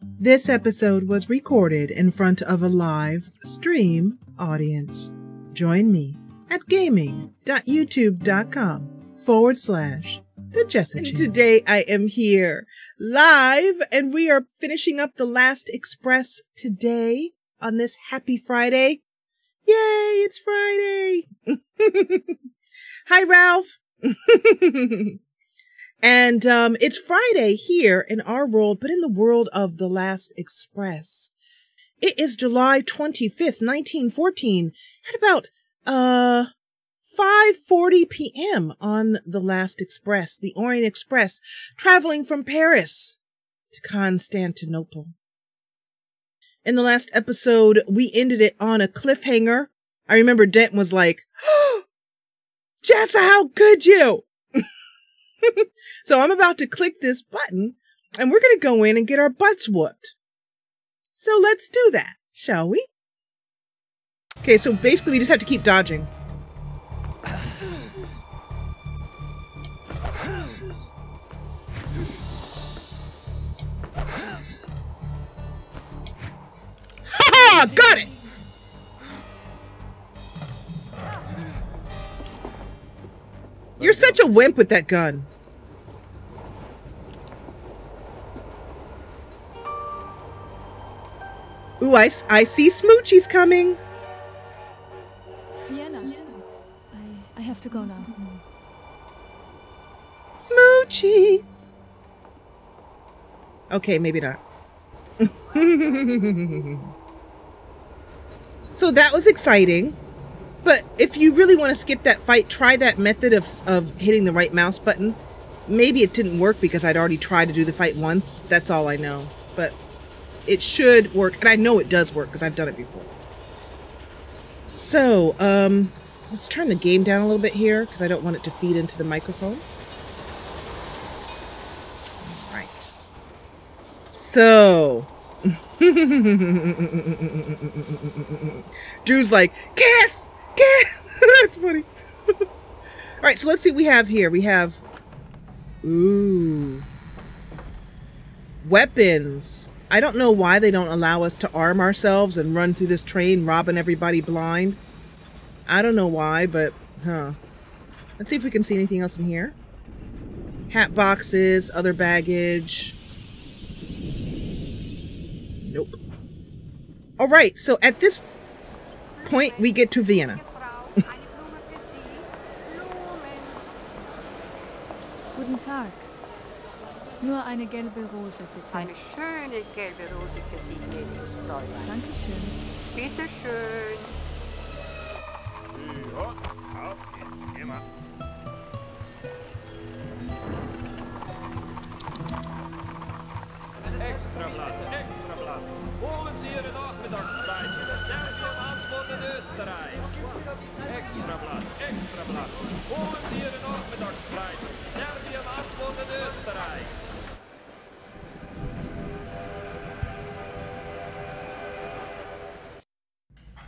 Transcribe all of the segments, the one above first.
This episode was recorded in front of a live stream audience. Join me at gaming.youtube.com/The Jessa Channel. Today I am here live and we are finishing up the last Express today on this happy Friday. Yay, it's Friday. Hi, Ralph. And it's Friday here in our world, but in the world of the last Express. It is July 25th, 1914, at about 5:40 p.m. on the last Express, the Orient Express, traveling from Paris to Constantinople. In the last episode, we ended it on a cliffhanger. I remember Dent was like, oh, Jessa, how could you? So I'm about to click this button and we're going to go in and get our butts whooped. So let's do that, shall we? Okay, so basically we just have to keep dodging. Ha! Got it! You're such a wimp with that gun. Ooh, I see Smoochie's coming. Vienna. I have to go now. Smoochies. Okay, maybe not. So that was exciting. But if you really want to skip that fight, try that method of hitting the right mouse button. Maybe it didn't work because I'd already tried to do the fight once. That's all I know. But it should work. And I know it does work because I've done it before. So, let's turn the game down a little bit here because I don't want it to feed into the microphone. All right. So... Drew's like, Cass! That's funny. All right, so let's see what we have here. We have, ooh, weapons. I don't know why they don't allow us to arm ourselves and run through this train, robbing everybody blind. I don't know why, but, Let's see if we can see anything else in here. Hat boxes, other baggage. Nope. All right, so at this point, we get to Vienna. Guten Tag. Nur eine gelbe Rose, bitte. Eine schöne gelbe Rose für Sie, gnädiges Fräulein. Dankeschön. Bitte schön. Ja, auf geht's. Geh mal. Extrablatt, Extrablatt. Holen Sie Ihre Nachmittagszeitung. Serbien antwortet Österreich. Extrablatt, Extrablatt. Holen Sie Ihre Nachmittagszeitung. Serbien antwortet Österreich.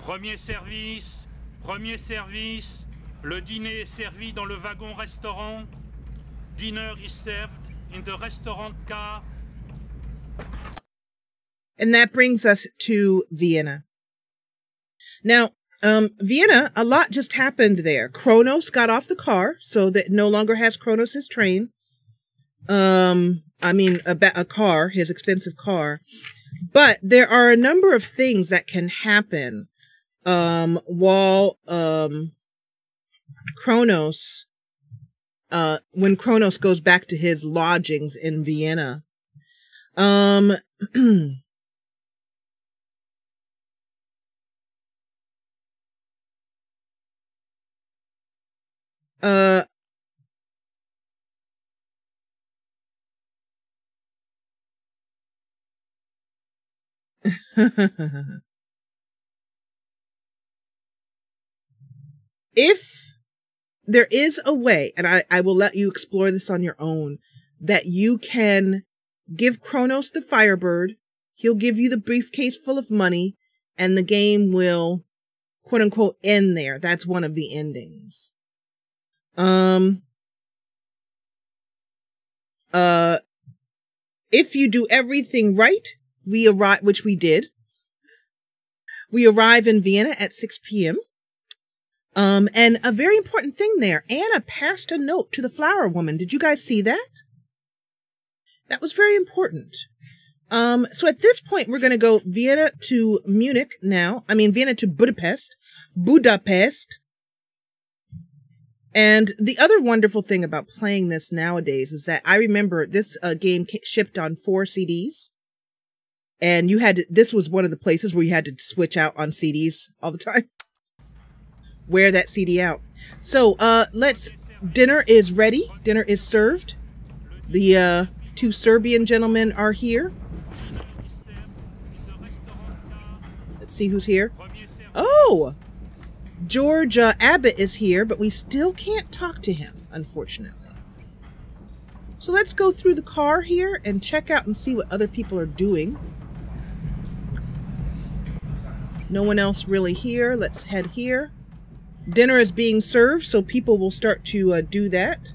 Premier service. Le dîner est servi dans le wagon-restaurant. Dinner is served in the restaurant car. And that brings us to Vienna. Now, Vienna, a lot just happened there. Kronos got off the car, so that no longer has Kronos' train. I mean, a car, his expensive car. But there are a number of things that can happen while Kronos, when Kronos goes back to his lodgings in Vienna. If there is a way, and I will let you explore this on your own, that you can give Kronos the Firebird, he'll give you the briefcase full of money, and the game will, quote unquote, end there. That's one of the endings. If you do everything right, we arrive, which we did. We arrive in Vienna at 6 p.m. And a very important thing there, Anna passed a note to the flower woman. Did you guys see that? That was very important. So at this point, we're going to go Vienna to Munich now. I mean, Vienna to Budapest. And the other wonderful thing about playing this nowadays is that I remember this game shipped on 4 CDs. And you had to, this was one of the places where you had to switch out on CDs all the time. Wear that CD out. So dinner is ready. Dinner is served. The 2 Serbian gentlemen are here. Let's see who's here. Oh! George Abbott is here, but we still can't talk to him, unfortunately. So let's go through the car here and check out and see what other people are doing. No one else really here. Let's head here. Dinner is being served, so people will start to do that.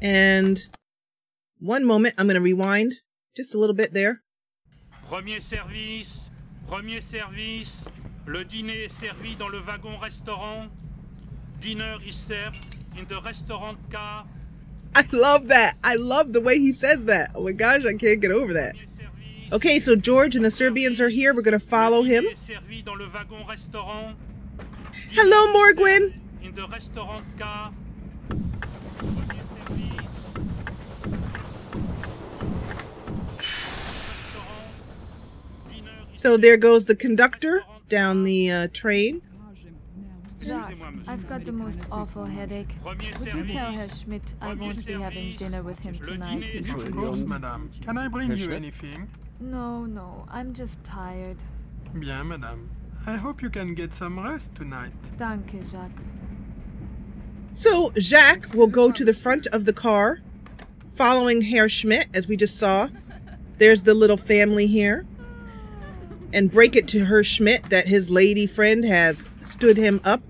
And one moment, I'm going to rewind just a little bit there. Premier service, le dîner est servi dans le wagon-restaurant. Dinner is served in the restaurant car. I love that. I love the way he says that. Oh my gosh, I can't get over that. Okay, so George and the Serbians are here. We're going to follow him. Hello, Morgwin. In the restaurant car. So there goes the conductor down the train. Jacques, I've got the most awful headache. Would you tell Herr Schmidt I won't be having dinner with him tonight? Of course, madame. Can I bring you anything? No, I'm just tired. Bien, madame. I hope you can get some rest tonight. Danke, Jacques. So Jacques will go to the front of the car, following Herr Schmidt, as we just saw. There's the little family here. And break it to Herr Schmidt that his lady friend has stood him up.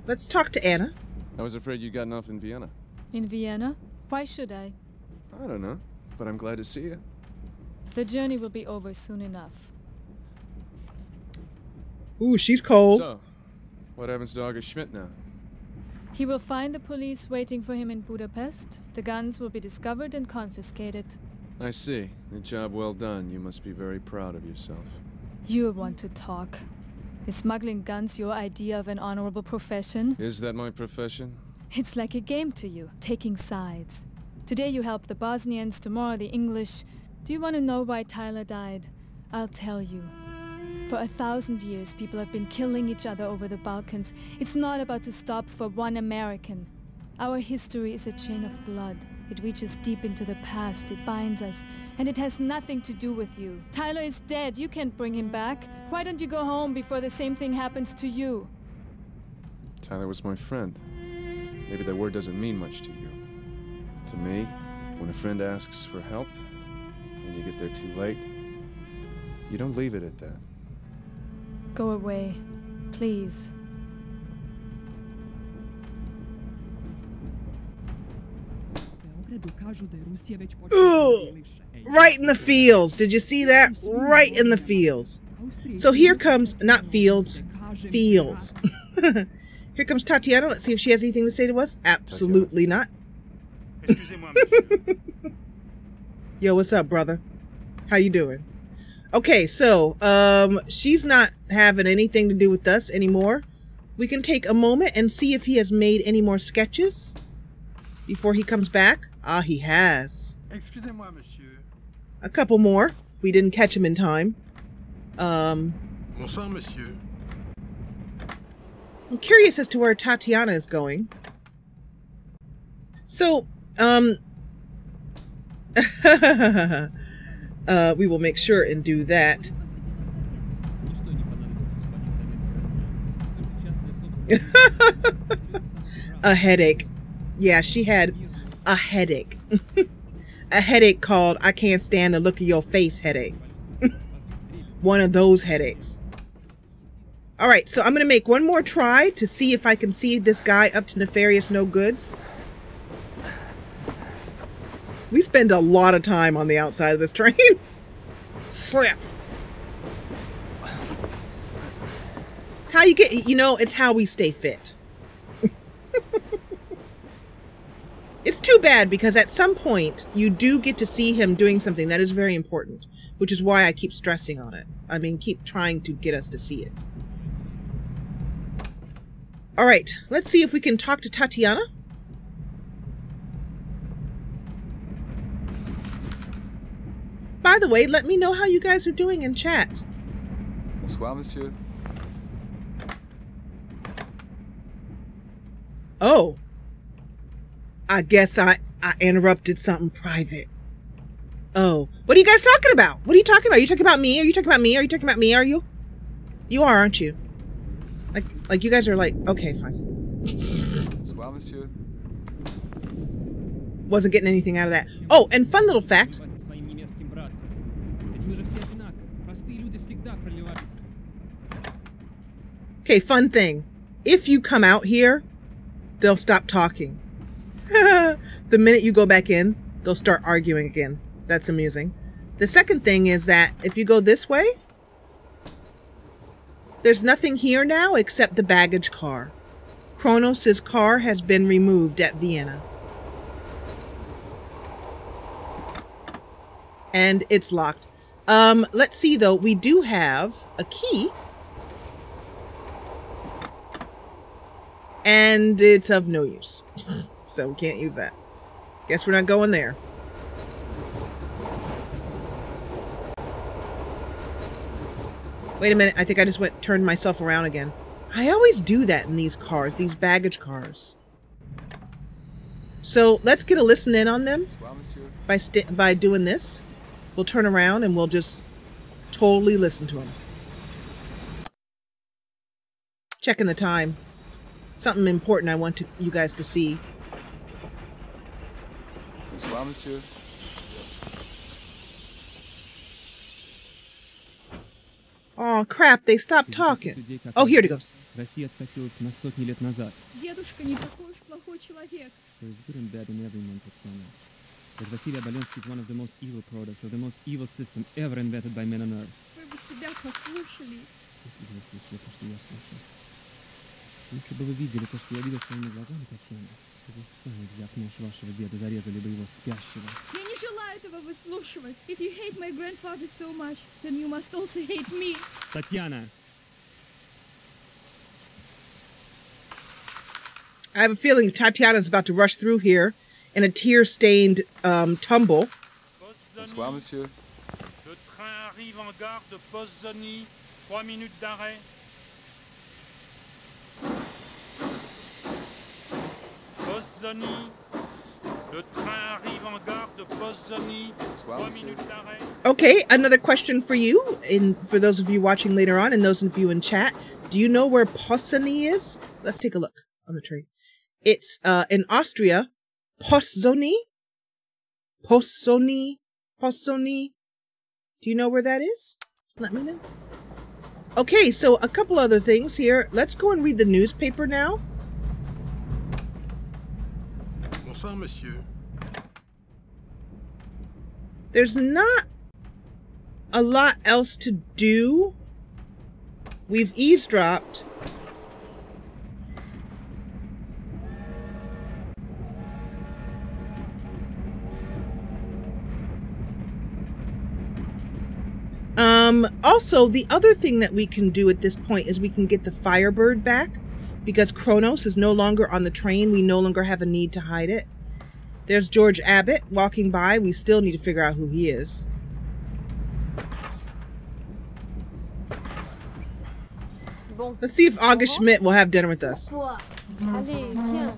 Let's talk to Anna. I was afraid you'd gotten off in Vienna. In Vienna? Why should I? I don't know, but I'm glad to see you. The journey will be over soon enough. Ooh, she's cold. So, what happens to August Schmidt now? He will find the police waiting for him in Budapest. The guns will be discovered and confiscated. I see. A job well done. You must be very proud of yourself. You want to talk. Is smuggling guns your idea of an honorable profession? Is that my profession? It's like a game to you, taking sides. Today you help the Bosnians, tomorrow the English. Do you want to know why Tyler died? I'll tell you. For 1,000 years, people have been killing each other over the Balkans. It's not about to stop for one American. Our history is a chain of blood. It reaches deep into the past. It binds us. And it has nothing to do with you. Tyler is dead. You can't bring him back. Why don't you go home before the same thing happens to you? Tyler was my friend. Maybe that word doesn't mean much to you. To me, when a friend asks for help, and you get there too late, you don't leave it at that. Go away, please. Ooh, right in the fields. Did you see that? Right in the fields. So here comes, not fields, fields. Here comes Tatiana. Let's see if she has anything to say to us. Absolutely not. Yo, what's up, brother? How you doing? Okay, so she's not having anything to do with us anymore. We can take a moment and see if he has made any more sketches before he comes back. Ah, he has. Excusez-moi, monsieur. A couple more. We didn't catch him in time. Bonsoir, monsieur. I'm curious as to where Tatiana is going. So, we will make sure and do that. A headache. Yeah, she had a headache. A headache called I can't stand the look of your face headache. one of those headaches. All right, so I'm going to make one more try to see if I can see this guy up to nefarious no goods. We spend a lot of time on the outside of this train. Crap. It's how you get, you know, it's how we stay fit. It's too bad because at some point you do get to see him doing something that is very important, which is why I keep stressing on it. I mean, keep trying to get us to see it. All right, let's see if we can talk to Tatiana. By the way, let me know how you guys are doing in chat. Bonsoir, monsieur. Oh. I guess I interrupted something private. Oh. What are you guys talking about? What are you talking about? Are you talking about me? Are you talking about me? Are you talking about me? Are you? You are, aren't you? Like you guys are like, okay, fine. Bonsoir, monsieur. Wasn't getting anything out of that. Oh, and fun little fact. Okay, fun thing. If you come out here, they'll stop talking. The minute you go back in, they'll start arguing again. That's amusing. The second thing is that if you go this way, there's nothing here now except the baggage car. Kronos' car has been removed at Vienna. And it's locked. Let's see though, we do have a key. And it's of no use. So we can't use that. Guess we're not going there. Wait a minute, I think I just turned myself around again. I always do that in these cars, these baggage cars. So let's get a listen in on them by doing this. We'll turn around and we'll just totally listen to them. Checking the time. Something important I want you guys to see. Bonsoir, monsieur. Oh crap, they stopped talking. Oh, here it goes. Россия откатилась на сотни лет назад. Дедушка не такой уж плохой человек. There is good and bad in every man, Tatiana. But Vasily Abelensky is one of the most evil products of the most evil system ever invented by men on Earth. Вы бы себя послушали. Если бы вы слышали то, что я слышал. Если бы вы видели то, что я видел своими глазами, Татьяна, то вы сами, взяв нож вашего деда, зарезали бы его спящего. Я не желаю этого выслушивать. If you hate my grandfather so much, then you must also hate me. Татьяна! I have a feeling Tatiana's about to rush through here in a tear-stained tumble. Bonsoir, monsieur. Le train arrive en gare de Pozzoni. 3 minutes d'arrêt. Pozzoni. Le train arrive en gare de Pozzoni. 3 minutes d'arrêt. Okay, another question for you, for those of you watching later on and those of you in chat. Do you know where Pozzoni is? Let's take a look on the train. It's in Austria. Pozzoni? Pozzoni? Pozzoni? Do you know where that is? Let me know. Okay, so a couple other things here. Let's go and read the newspaper now. Bonsoir, monsieur. There's not a lot else to do. We've eavesdropped. Also, the other thing that we can do at this point is we can get the Firebird back. Because Kronos is no longer on the train, we no longer have a need to hide it. There's George Abbott walking by. We still need to figure out who he is. Let's see if August Schmidt will have dinner with us. Allez, viens.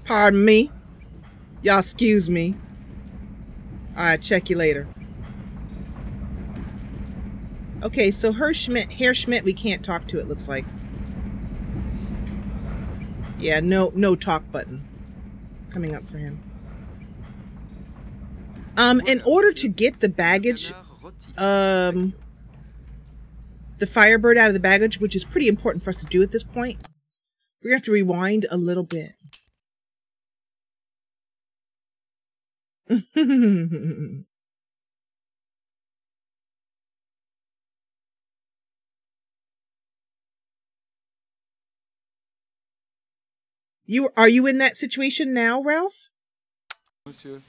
Pardon me. Y'all excuse me. Alright, check you later. Okay, so Herr Schmidt we can't talk to, it looks like. Yeah, no talk button coming up for him. In order to get the baggage, the Firebird out of the baggage, which is pretty important for us to do at this point, we're going to have to rewind a little bit. Are you in that situation now, Ralph? Monsieur.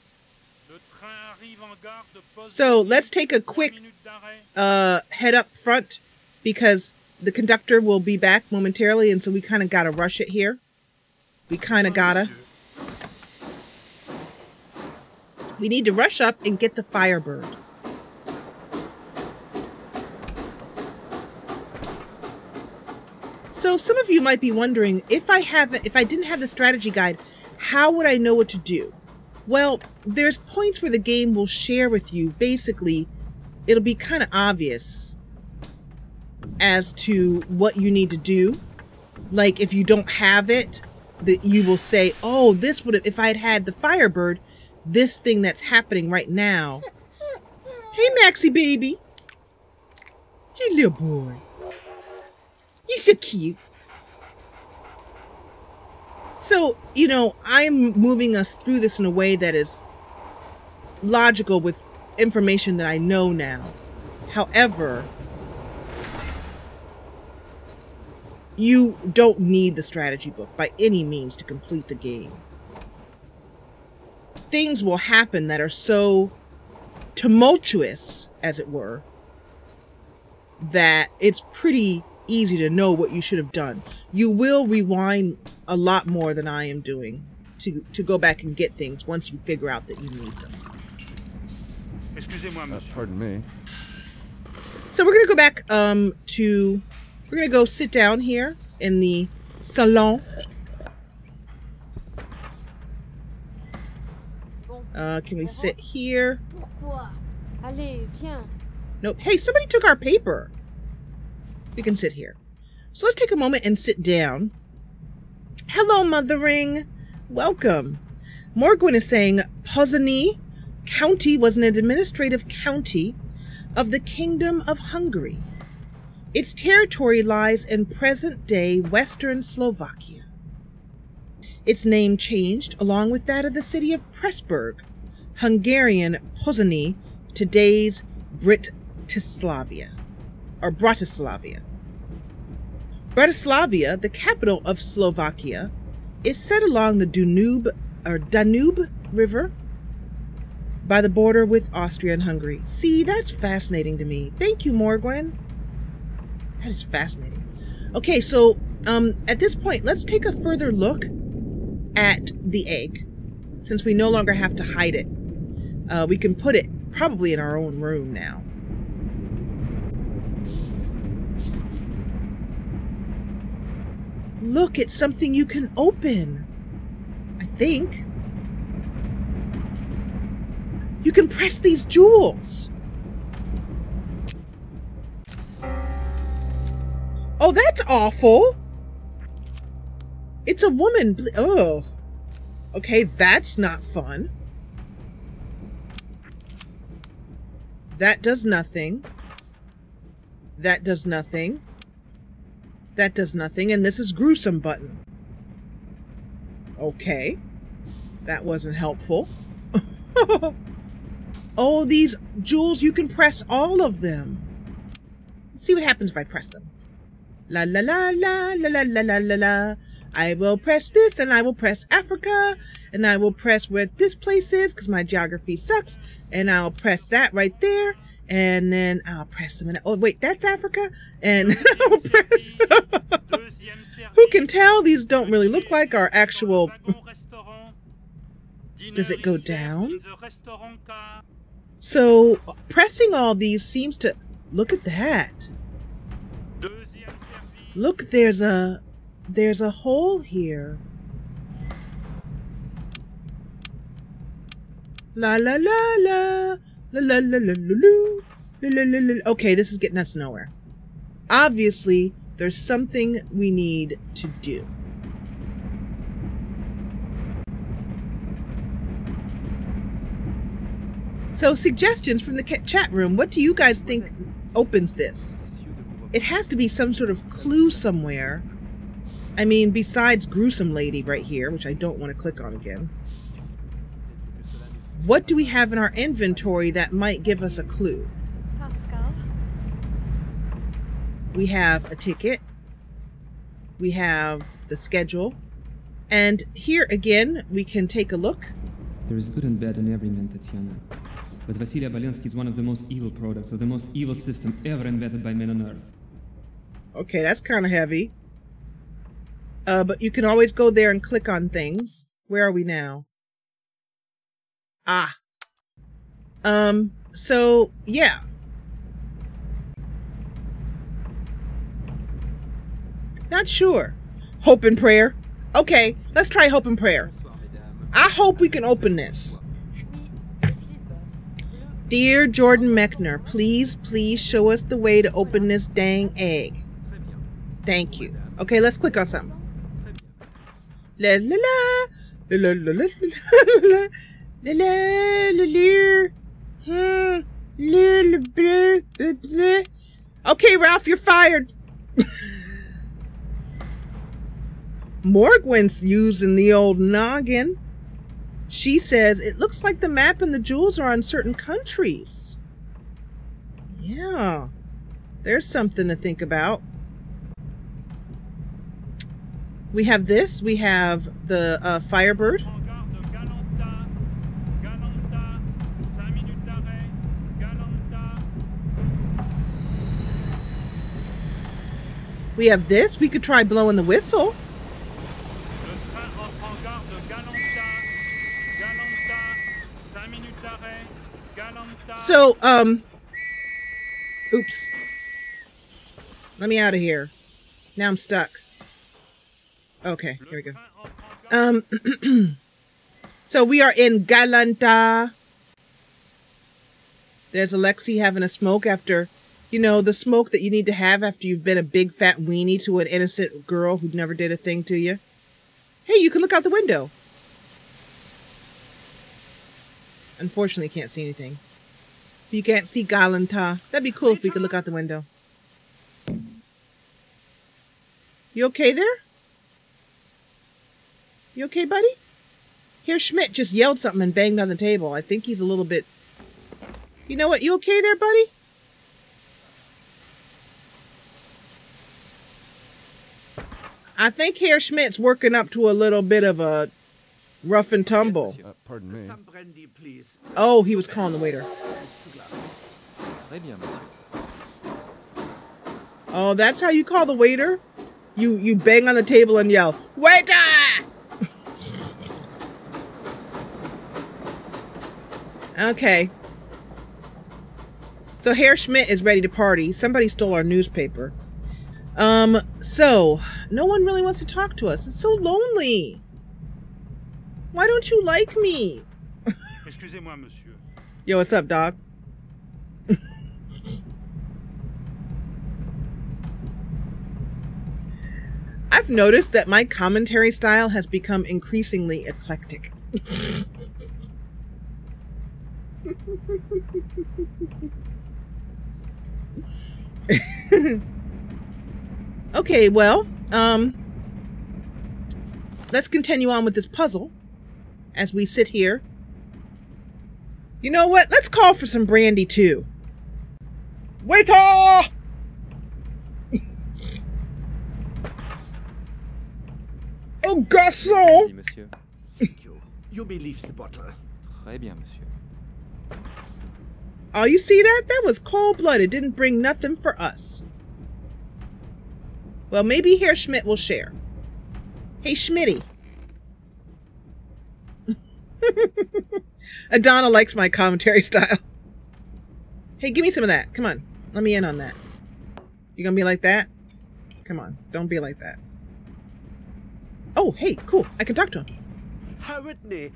So let's take a quick head up front because the conductor will be back momentarily, and so we kind of gotta rush it here. We need to rush up and get the Firebird. So some of you might be wondering, if I didn't have the strategy guide, how would I know what to do? Well, there's points where the game will share with you. Basically, it'll be kind of obvious as to what you need to do. Like if you don't have it, that you will say, oh, this would have, if I had had the Firebird, this thing that's happening right now. Hey, Maxie baby. You little boy. You're so cute. So, you know, I'm moving us through this in a way that is logical with information that I know now. However, you don't need the strategy book by any means to complete the game. Things will happen that are so tumultuous, as it were, that it's pretty easy to know what you should have done. You will rewind a lot more than I am doing to go back and get things once you figure out that you need them. Pardon me. So we're gonna go back we're gonna go sit down here in the salon. Can we sit here? Allez, viens. Nope. Hey, somebody took our paper. We can sit here. So let's take a moment and sit down. Hello, Mothering. Welcome. Morgwin is saying Pozsony County was an administrative county of the Kingdom of Hungary. Its territory lies in present-day Western Slovakia. Its name changed along with that of the city of Pressburg, Hungarian Pozsony, today's Bratislava. Bratislava, the capital of Slovakia, is set along the Danube River by the border with Austria and Hungary. See, that's fascinating to me. Thank you, Morgwin. That is fascinating. Okay, so at this point, let's take a further look at the egg. Since we no longer have to hide it, we can put it probably in our own room now. Look, it's something you can open. I think. You can press these jewels. Oh, that's awful. It's a woman. Oh. Okay, that's not fun. That does nothing. That does nothing. That does nothing. And this is gruesome button. Okay. That wasn't helpful. Oh, these jewels, you can press all of them. Let's see what happens if I press them. La la la la la la la la la la. I will press this, and I will press Africa, and I will press where this place is, because my geography sucks, and I'll press that right there, and then I'll press them. Oh, wait, that's Africa? And I'll press... Who can tell? These don't really look like our actual... Does it go down? So, pressing all these seems to... Look at that. Look, there's a hole here. La la la la la la la la la la la. Okay, this is getting us nowhere. Obviously, there's something we need to do. So, suggestions from the chat room. What do you guys think opens this? It has to be some sort of clue somewhere. I mean, besides gruesome lady right here, which I don't want to click on again. What do we have in our inventory that might give us a clue? Pascal? We have a ticket. We have the schedule. And here again, we can take a look. There is good and bad in every man, Tatiana. But Vasily Abalensky is one of the most evil products of the most evil system ever invented by men on Earth. Okay, that's kind of heavy. But you can always go there and click on things. Where are we now? Ah. So, yeah. Not sure. Hope and prayer. Okay, let's try hope and prayer. I hope we can open this. Dear Jordan Mechner, please show us the way to open this dang egg. Thank you. Okay, let's click on something. La la la la la la la la la. Okay, Ralph, you're fired. Morgwin's using the old noggin. She says, it looks like the map and the jewels are on certain countries. Yeah, there's something to think about. We have this. We have the Firebird. We have this. We could try blowing the whistle. So, oops. Let me out of here. Now I'm stuck. Okay, here we go. So we are in Galanta. There's Alexei having a smoke after, you know, the smoke that you need to have after you've been a big fat weenie to an innocent girl who never did a thing to you. Hey, you can look out the window. Unfortunately, can't see anything. You can't see Galanta. That'd be cool if we could look out the window. You okay there? You okay, buddy? Here, Schmidt just yelled something and banged on the table. I think he's a little bit... You know what? You okay there, buddy? I think Herr Schmidt's working up to a little bit of a rough and tumble. Yes, pardon me. Some brandy, please. Oh, he was calling the waiter. Oh, that's how you call the waiter? You bang on the table and yell, "Waiter!" Okay. So Herr Schmidt is ready to party. Somebody stole our newspaper. So no one really wants to talk to us. It's so lonely. Why don't you like me? Excusez-moi, monsieur. Yo, what's up, dog? I've noticed that my commentary style has become increasingly eclectic. Okay, well, let's continue on with this puzzle as we sit here. You know what? Let's call for some brandy too. Waiter! Oh, garçon! Monsieur. Thank you. You may leave the bottle. Très bien, monsieur. Oh, you see that? That was cold-blooded. Didn't bring nothing for us. Well, maybe Herr Schmidt will share. Hey, Schmitty. Adana likes my commentary style. Hey, give me some of that. Come on. Let me in on that. You gonna be like that? Come on. Don't be like that. Oh, hey, cool. I can talk to him. Herr Whitney,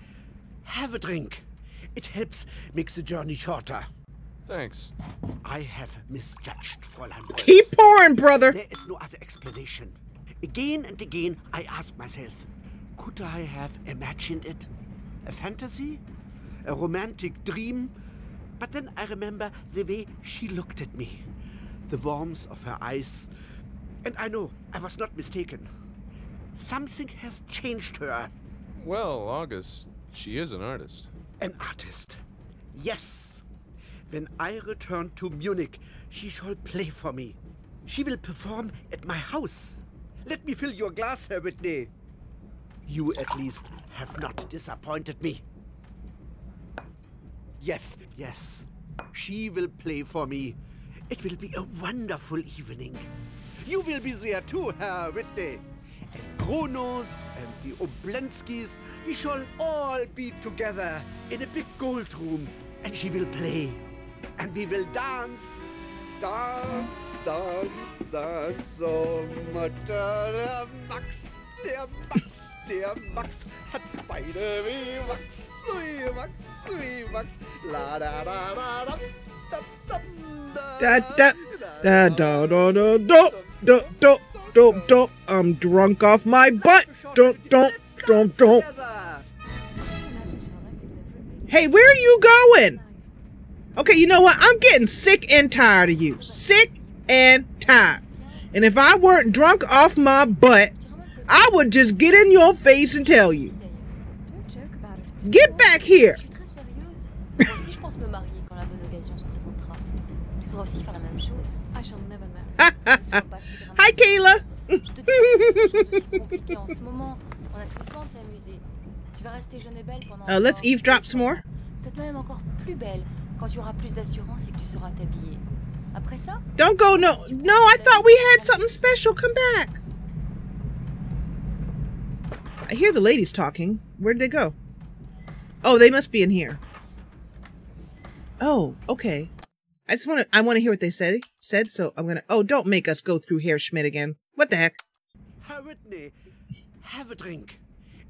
have a drink. It helps make the journey shorter. Thanks. I have misjudged, Fräulein Wolf. Keep pouring, brother. There is no other explanation. Again and again, I ask myself, could I have imagined it? A fantasy? A romantic dream? But then I remember the way she looked at me, the warmth of her eyes, and I know I was not mistaken. Something has changed her. Well, August, she is an artist. An artist. Yes. When I return to Munich, she shall play for me. She will perform at my house. Let me fill your glass, Herr Whitney. You, at least, have not disappointed me. Yes, yes. She will play for me. It will be a wonderful evening. You will be there too, Herr Whitney. And Kronos and the Oblenskis, we shall all be together in a big gold room. And she will play. And we will dance. Dance, dance, dance. Oh, Mutter, der Max, der Max, der Max hat Beine wie Max, wie Max, wie Max. La da da da da da da Da da da da da da da da da da. I'm drunk off my butt. Don't. Hey, where are you going? Okay, you know what? I'm getting sick and tired of you. Sick and tired. And if I weren't drunk off my butt, I would just get in your face and tell you. Get back here. Hi, Kayla. Let's eavesdrop some more. Quand tu auras plus d'assurance et que tu sauras t'habiller. Après ça? Don't go, no, I thought we had something special. Come back. I hear the ladies talking. Where did they go? Oh, they must be in here. Oh, okay. I want to hear what they said, so I'm gonna, oh, don't make us go through Herr Schmidt again. What the heck? Herr Whitney, have a drink.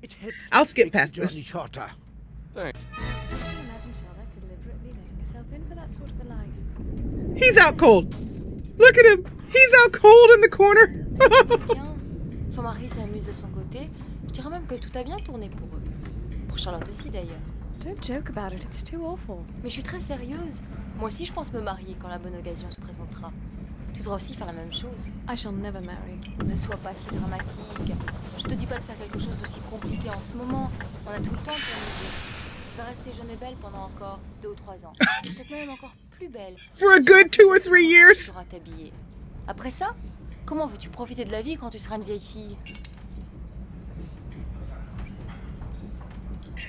It helps. I'll skip past the journey this. Shorter. Thanks. Sort of a life. He's out cold. Look at him. He's out cold in the corner. Son mari s'amuse de son côté. Je dirais même que tout a bien tourné pour eux. Pour Charlotte aussi d'ailleurs. Don't joke about it. It's too awful. Mais je suis très sérieuse. Moi aussi je pense me marier quand la bonne occasion se présentera. Tu devras aussi faire la même chose. I shall never marry. Ne sois pas si dramatique. Je te dis pas de faire quelque chose d'aussi compliqué en ce moment. On a tout le temps pour nous. Tu vas rester jeune et belle pendant encore 2 ou 3 ans. Peut-être même encore plus belle. For a good 2 or 3 years. Tu sauras t'habiller. Après ça, comment veux-tu profiter de la vie quand tu seras une vieille fille?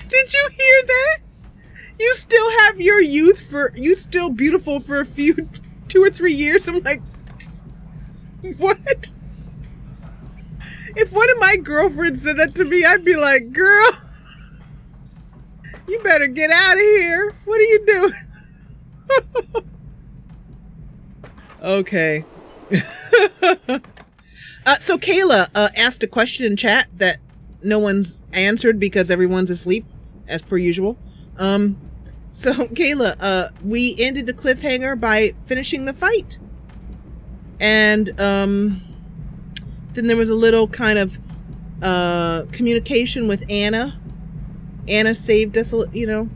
Did you hear that? You still have your youth you still beautiful for a few 2 or 3 years. I'm like, what? If one of my girlfriends said that to me, I'd be like, girl, you better get out of here. What are you doing? Okay. So Kayla asked a question in chat that no one's answered because everyone's asleep, as per usual. So Kayla, we ended the cliffhanger by finishing the fight. And then there was a little kind of communication with Anna. Anna saved us, you know.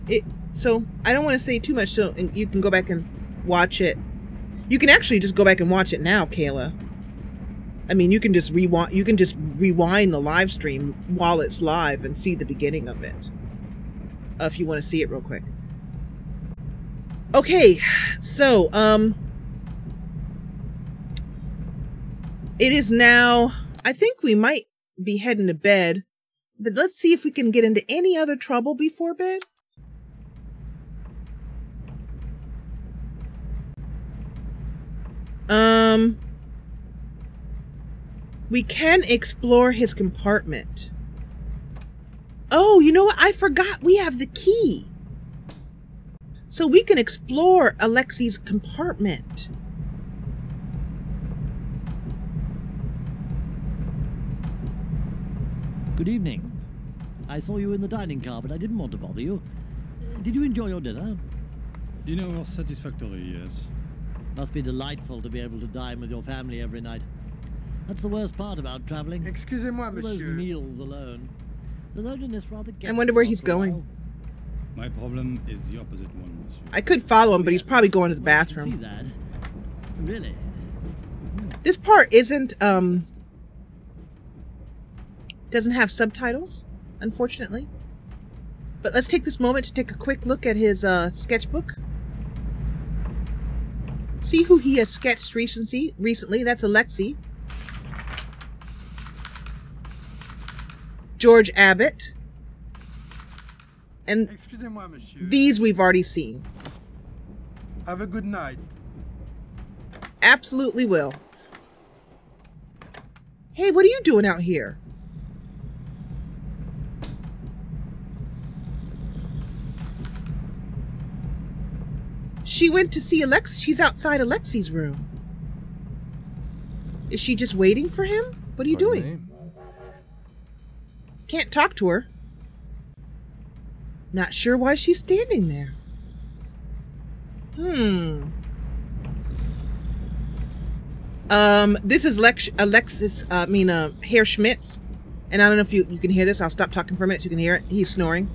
So I don't want to say too much, so you can go back and watch it. You can actually just go back and watch it now, Kayla. I mean, you can just rewind. You can just rewind the live stream while it's live and see the beginning of it, if you want to see it real quick. Okay, so it is now. I think we might be heading to bed. But let's see if we can get into any other trouble before bed. We can explore his compartment. Oh, you know what? I forgot we have the key. So we can explore Alexi's compartment. Good evening. I saw you in the dining car, but I didn't want to bother you. Did you enjoy your dinner? Dinner was satisfactory, yes. Must be delightful to be able to dine with your family every night. That's the worst part about traveling. Excusez-moi, all monsieur. those meals alone. The loneliness rather gets I wonder where you he's after a going. while. My problem is the opposite one, monsieur. I could follow him, but he's probably going to the bathroom. See that? Really? This part isn't, doesn't have subtitles, unfortunately. But let's take this moment to take a quick look at his sketchbook. See who he has sketched recently. That's Alexei. George Abbott. And Excusez-moi, monsieur. These we've already seen. Have a good night. Absolutely will. Hey, what are you doing out here? She went to see Alexei. She's outside Alexei's room. Is she just waiting for him? What are you doing? Can't talk to her. Not sure why she's standing there. This is Herr Schmitz. And I don't know if you can hear this. I'll stop talking for a minute so you can hear it. He's snoring.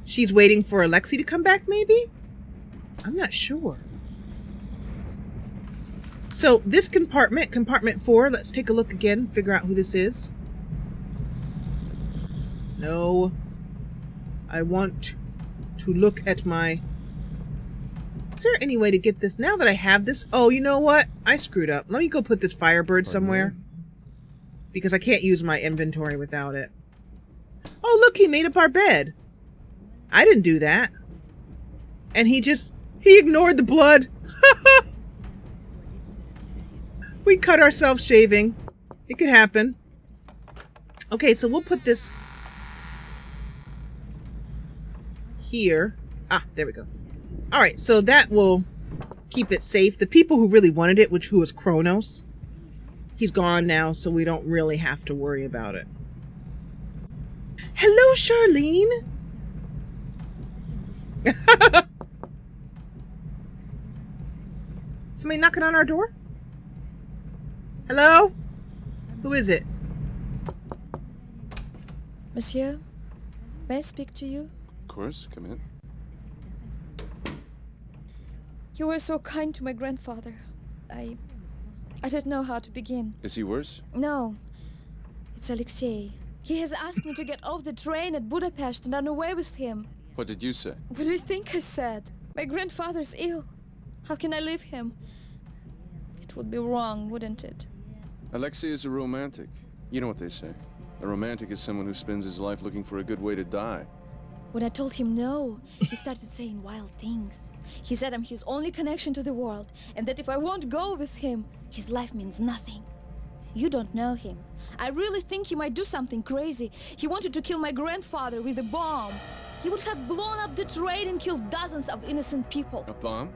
She's waiting for Alexei to come back, maybe? I'm not sure. So this compartment, compartment 4, let's take a look again, figure out who this is. No. I want to look at my... Is there any way to get this? Now that I have this... Oh, you know what? I screwed up. Let me go put this Firebird somewhere. Because I can't use my inventory without it. Oh, look, he made up our bed. I didn't do that. And he ignored the blood. We cut ourselves shaving. It could happen. Okay, so we'll put this here. Ah, there we go. All right, so that will keep it safe. The people who really wanted it, who was Kronos, he's gone now, so we don't really have to worry about it. Hello, Charlene. Somebody knocking on our door? Hello? Who is it? Monsieur, may I speak to you? Of course, come in. You were so kind to my grandfather. I don't know how to begin. Is he worse? No. It's Alexei. He has asked me to get off the train at Budapest and run away with him. What did you say? What do you think I said? My grandfather's ill. How can I leave him? It would be wrong, wouldn't it? Alexei is a romantic. You know what they say. A romantic is someone who spends his life looking for a good way to die. When I told him no, he started saying wild things. He said I'm his only connection to the world, and that if I won't go with him, his life means nothing. You don't know him. I really think he might do something crazy. He wanted to kill my grandfather with a bomb. He would have blown up the train and killed dozens of innocent people. A bomb?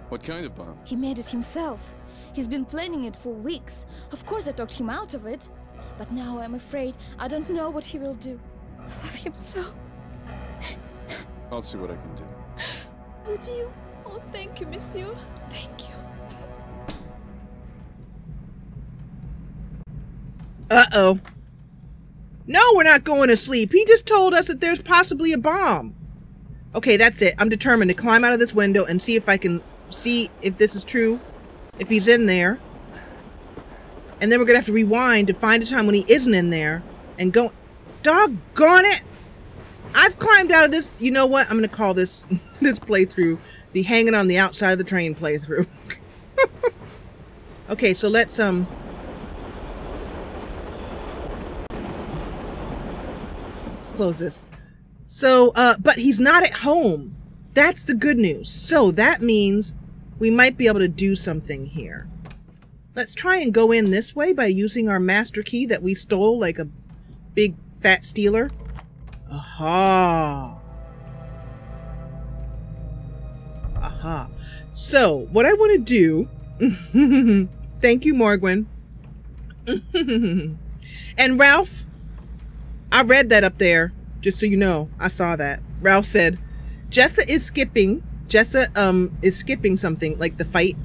What kind of bomb? He made it himself. He's been planning it for weeks. Of course I talked him out of it. But now I'm afraid I don't know what he will do. I love him so. I'll see what I can do. Would you? Oh, thank you, monsieur. Thank you. Uh-oh. No, we're not going to sleep. He just told us that there's possibly a bomb. Okay, that's it. I'm determined to climb out of this window and see if I can see if this is true. If he's in there. And then we're going to have to rewind to find a time when he isn't in there. And go... Doggone it! I've climbed out of this... You know what? I'm going to call this this playthrough the hanging on the outside of the train playthrough. Okay, so let's... Let's close this. So, but he's not at home. That's the good news. So that means we might be able to do something here. Let's try and go in this way by using our master key that we stole like a big fat stealer. Aha. Aha. So, what I want to do... Thank you, Morgwin. And Ralph, I read that up there, just so you know. I saw that. Ralph said, Jessa is skipping something, like the fight.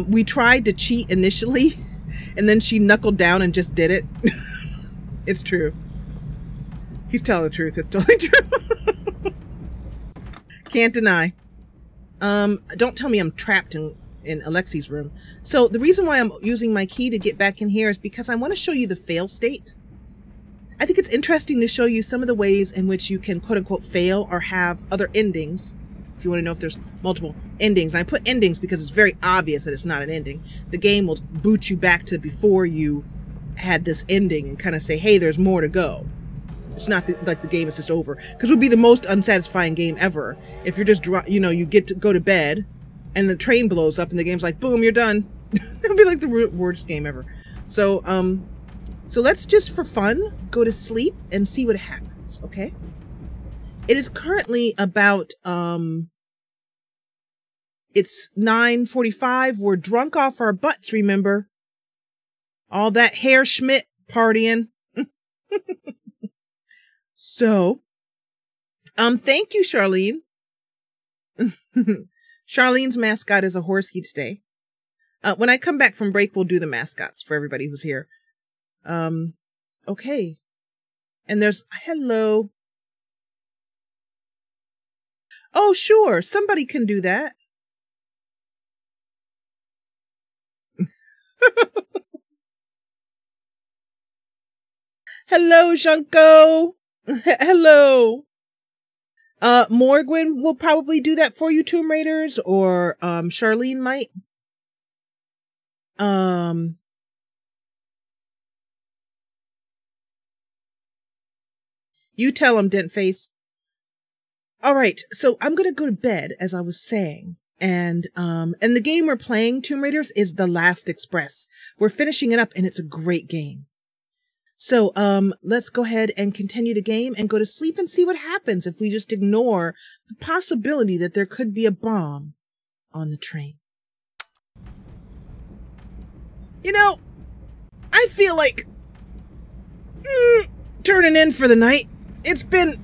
We tried to cheat initially, And then she knuckled down and just did it. It's true. He's telling the truth. It's totally true. Can't deny. Don't tell me I'm trapped in Alexi's room. So the reason why I'm using my key to get back in here is because I want to show you the fail state. I think it's interesting to show you some of the ways in which you can quote unquote fail or have other endings. If you want to know if there's multiple endings. And I put endings because it's very obvious that it's not an ending. The game will boot you back to before you had this ending and kind of say, hey, there's more to go. It's not like the game is just over. Because it would be the most unsatisfying game ever if you're just, you know, you get to go to bed and the train blows up and the game's like, boom, you're done. It would be like the worst game ever. So, so let's just for fun go to sleep and see what happens, okay? It is currently about, it's 9:45. We're drunk off our butts, remember? All that Herr Schmidt partying. So, thank you, Charlene. Charlene's mascot is a horsey today. When I come back from break, we'll do the mascots for everybody who's here. Okay. And there's, hello. Oh, sure. Somebody can do that. Hello, Junko. Hello. Morgwin will probably do that for you, Tomb Raiders, or Charlene might. You tell him, Dentface. All right, so I'm gonna go to bed, as I was saying, and the game we're playing, Tomb Raiders, is The Last Express. We're finishing it up, and it's a great game. So, let's go ahead and continue the game and go to sleep and see what happens if we just ignore the possibility that there could be a bomb on the train. You know, I feel like turning in for the night. It's been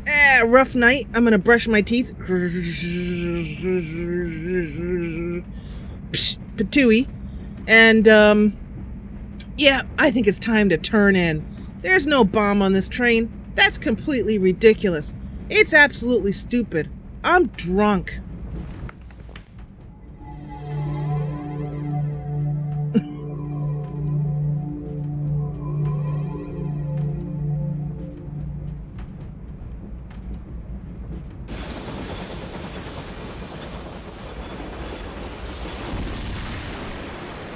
a rough night. I'm gonna brush my teeth. Patooey. And, yeah, I think it's time to turn in. There's no bomb on this train. That's completely ridiculous. It's absolutely stupid. I'm drunk.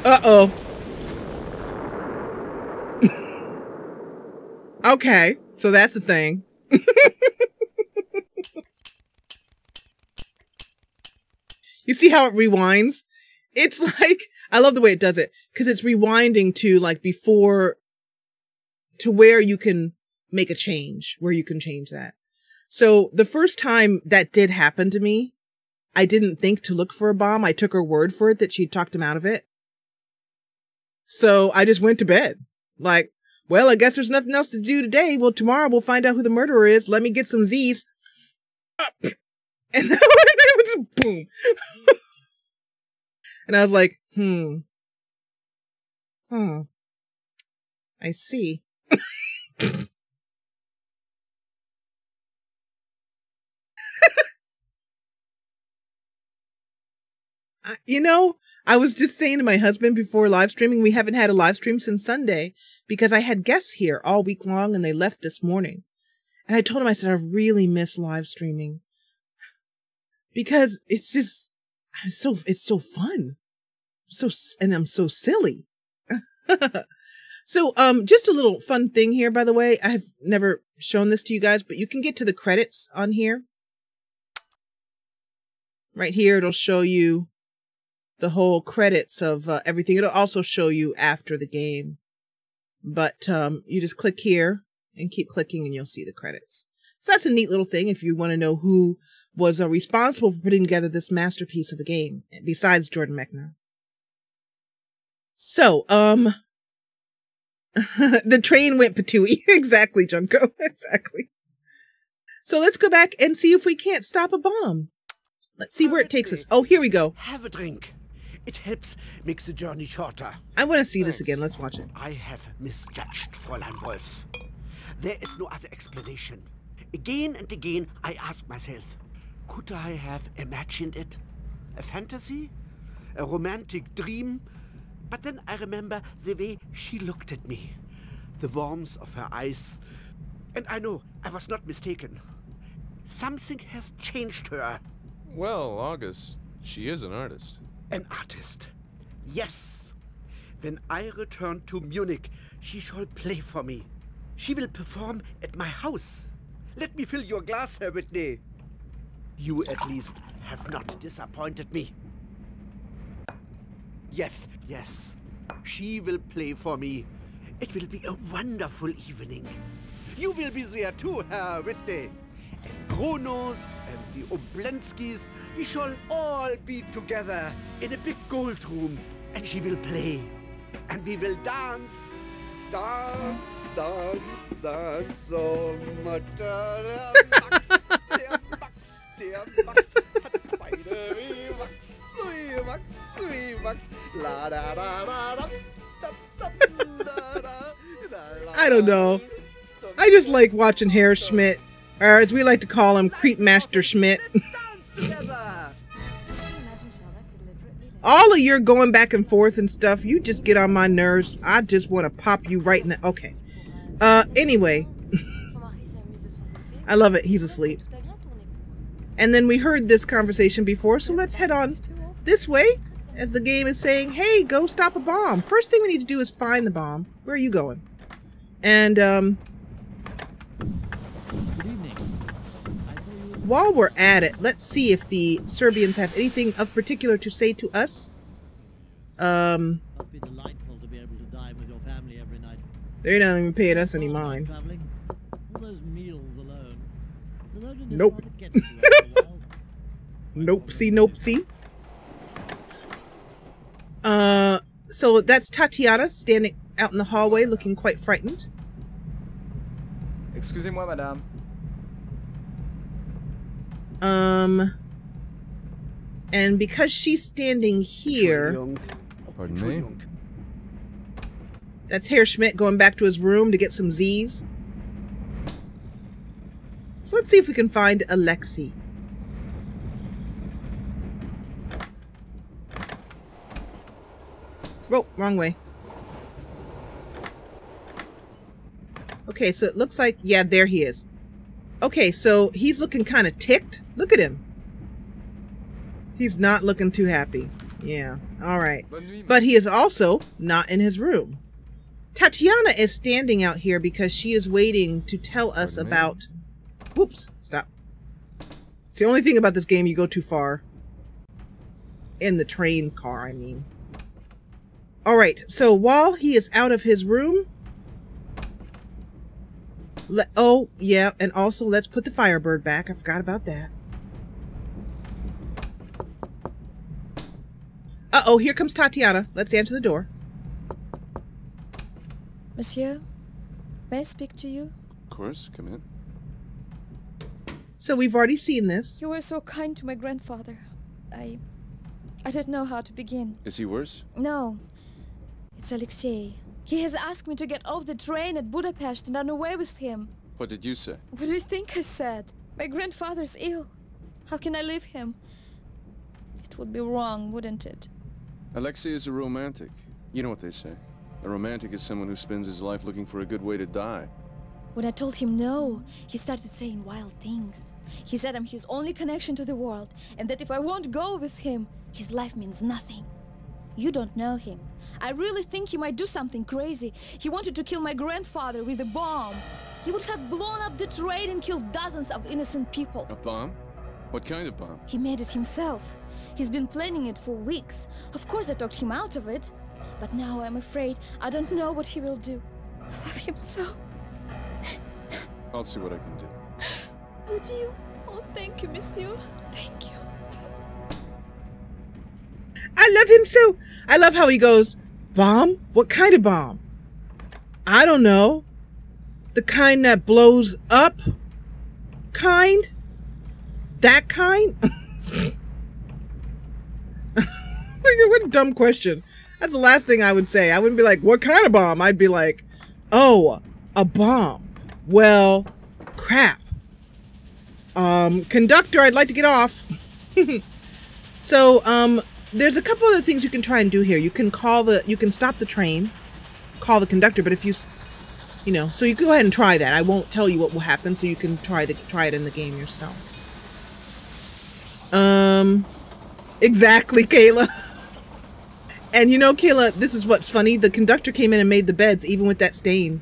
Uh-oh. Okay, so that's the thing. You see how it rewinds? It's like, I love the way it does it, because it's rewinding to like before, to where you can make a change, where you can change that. So the first time that did happen to me, I didn't think to look for a bomb. I took her word for it that she'd talked him out of it. So I just went to bed. Like, well, I guess there's nothing else to do today. Well, tomorrow we'll find out who the murderer is. Let me get some Z's. And then it was just boom. And I was like, I see. You know, I was just saying to my husband before live streaming, we haven't had a live stream since Sunday because I had guests here all week long and they left this morning. And I told him, I said, I really miss live streaming because it's just, it's so fun. And I'm so silly. So, just a little fun thing here, by the way. I've never shown this to you guys, but you can get to the credits on here. Right here, it'll show you the whole credits of everything. It'll also show you after the game. But you just click here and keep clicking and you'll see the credits. So that's a neat little thing if you want to know who was responsible for putting together this masterpiece of a game, besides Jordan Mechner. So, the train went patooey. Exactly, Junko. Exactly. So let's go back and see if we can't stop a bomb. Let's see where it takes us. Oh, here we go. Have a drink. It helps make the journey shorter. I want to see this again. Let's watch it. I have misjudged Fräulein Wolf. There is no other explanation. Again and again, I ask myself, could I have imagined it? A fantasy? A romantic dream? But then I remember the way she looked at me. The warmth of her eyes. And I know I was not mistaken. Something has changed her. Well, August, she is an artist. An artist. Yes. When I return to Munich, she shall play for me. She will perform at my house. Let me fill your glass, Herr Whitney. You at least have not disappointed me. Yes, yes. She will play for me. It will be a wonderful evening. You will be there too, Herr Whitney. And Kronos and the Oblenskis, we shall all be together in a big gold room. And she will play. And we will dance. Dance, dance, dance, so much. Max, der Max hat Beine wie Max, wie Max. La da da da da, da da da da. I don't know. I just like watching Herr Schmidt, or as we like to call him, Creep Master Schmidt. All of your going back and forth and stuff, you just get on my nerves. I just want to pop you right in the... Okay. Anyway. I love it. He's asleep. And then we heard this conversation before, so let's head on this way, as the game is saying, hey, go stop a bomb. First thing we need to do is find the bomb. Where are you going? And, while we're at it, let's see if the Serbians have anything of particular to say to us. Must be delightful to be able to dine with your family every night. They're not even paying us any mind. All those meals alone. Nope. Nope-see, nope-see. So that's Tatiana standing out in the hallway looking quite frightened. Excusez-moi, madame. And because she's standing here... Pardon me? That's Herr Schmidt going back to his room to get some Z's. So let's see if we can find Alexei. Oh, wrong way. Okay, so it looks like... Yeah, there he is. Okay, so he's looking kind of ticked. Look at him. He's not looking too happy. Yeah, all right. But he is also not in his room. Tatiana is standing out here because she is waiting to tell us about... Whoops, stop. It's the only thing about this game, you go too far. In the train car, I mean. All right, so while he is out of his room... Oh, yeah, and also let's put the Firebird back. I forgot about that. Uh-oh, here comes Tatiana. Let's answer the door. Monsieur, may I speak to you? Of course, come in. So we've already seen this. You were so kind to my grandfather. I don't know how to begin. Is he worse? No. It's Alexei. He has asked me to get off the train at Budapest and run away with him. What did you say? What do you think I said? My grandfather's ill. How can I leave him? It would be wrong, wouldn't it? Alexei is a romantic. You know what they say. A romantic is someone who spends his life looking for a good way to die. When I told him no, he started saying wild things. He said I'm his only connection to the world, and that if I won't go with him, his life means nothing. You don't know him. I really think he might do something crazy. He wanted to kill my grandfather with a bomb. He would have blown up the train and killed dozens of innocent people. A bomb? What kind of bomb? He made it himself. He's been planning it for weeks. Of course I talked him out of it. But now I'm afraid I don't know what he will do. I love him so. I'll see what I can do. Would you? Oh, thank you, monsieur. Thank you. I love him so. I love how he goes, bomb? What kind of bomb? I don't know. The kind that blows up? Kind? That kind? What a dumb question. That's the last thing I would say. I wouldn't be like, what kind of bomb? I'd be like, oh, a bomb. Well, crap. Conductor, I'd like to get off. So, there's a couple other things you can try and do here. You can stop the train, call the conductor, but if you know, so you can go ahead and try that. I won't tell you what will happen, so you can try it in the game yourself. Exactly, Kayla. And you know, Kayla, this is what's funny. The conductor came in and made the beds, even with that stain.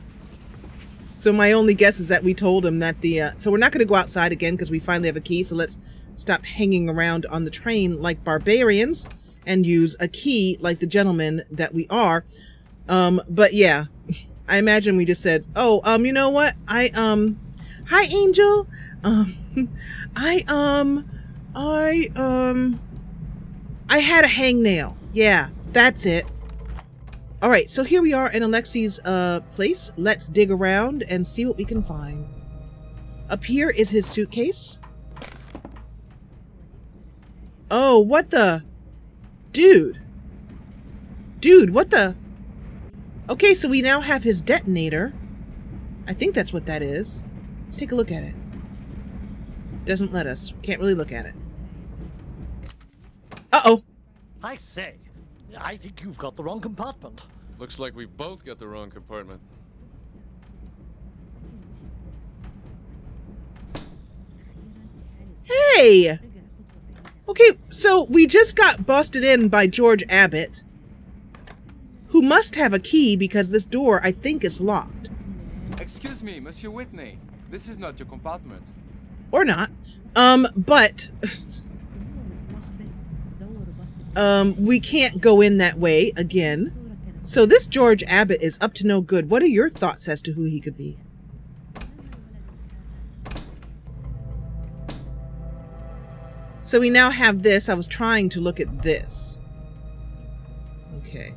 So my only guess is that we told him that so we're not going to go outside again because we finally have a key. So let's stop hanging around on the train like barbarians and use a key like the gentlemen that we are. But yeah, I imagine we just said, oh, you know what? Hi, Angel. I had a hangnail. Yeah, that's it. All right, so here we are in Alexi's place. Let's dig around and see what we can find. Up here is his suitcase. Oh, what the? Dude, what the? Okay, so we now have his detonator. I think that's what that is. Let's take a look at it. Doesn't let us. Can't really look at it. Uh-oh. I say, I think you've got the wrong compartment. Looks like we've both got the wrong compartment. Hey! Okay, so we just got busted in by George Abbott, who must have a key because this door, I think, is locked. Excuse me, Monsieur Whitney. This is not your compartment. Or not. But we can't go in that way again. So this George Abbott is up to no good. What are your thoughts as to who he could be? So we now have this. I was trying to look at this. Okay.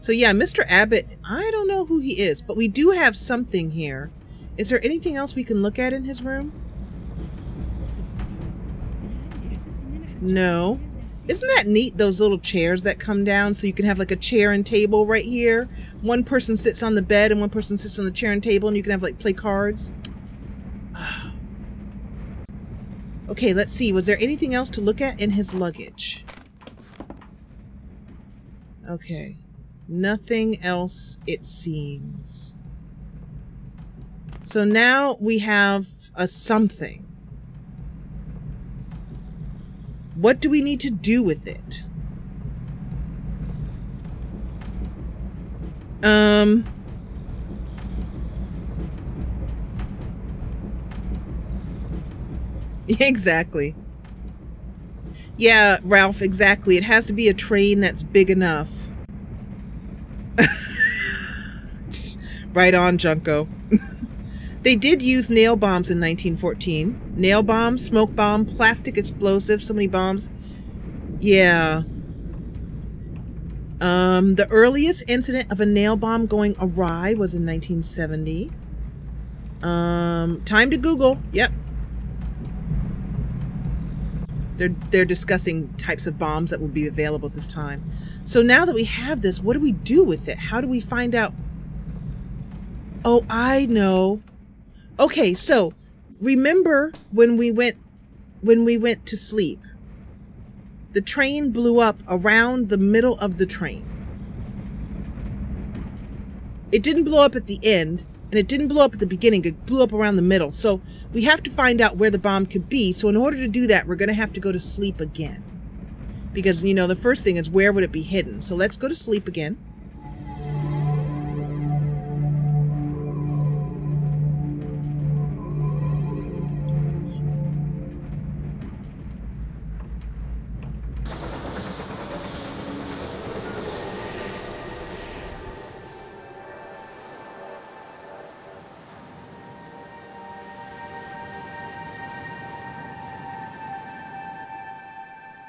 So yeah, Mr. Abbott, I don't know who he is, but we do have something here. Is there anything else we can look at in his room? No. Isn't that neat, those little chairs that come down so you can have like a chair and table right here? One person sits on the bed and one person sits on the chair and table and you can have like play cards. Okay, let's see. Was there anything else to look at in his luggage? Okay. Nothing else, it seems. So now we have a something. What do we need to do with it? Exactly. Yeah, Ralph, exactly. It has to be a train that's big enough. Right on, Junko. They did use nail bombs in 1914. Nail bombs, smoke bomb, plastic explosive, so many bombs. Yeah. The earliest incident of a nail bomb going awry was in 1970. Time to Google. Yep. They're discussing types of bombs that will be available at this time. So now that we have this, what do we do with it? How do we find out? Oh, I know. Okay, so remember when we went to sleep, the train blew up around the middle of the train. It didn't blow up at the end, and it didn't blow up at the beginning. It blew up around the middle. So we have to find out where the bomb could be. So in order to do that, we're going to have to go to sleep again. Because, you know, the first thing is, where would it be hidden? So let's go to sleep again.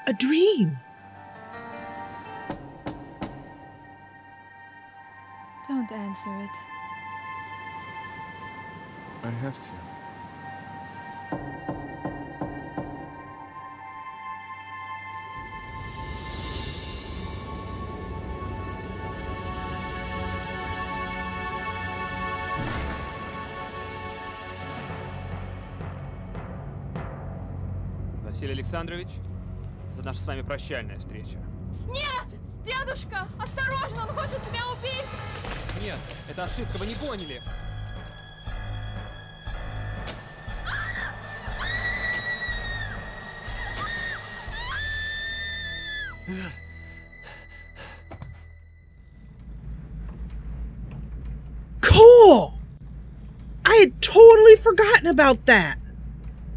A dream. Don't answer it. I have to. Василий Александрович, это наша с вами прощальная встреча. Нет! Дедушка! Осторожно, он хочет тебя убить! Нет, это ошибка, вы не поняли. Cool! I had totally forgotten about that.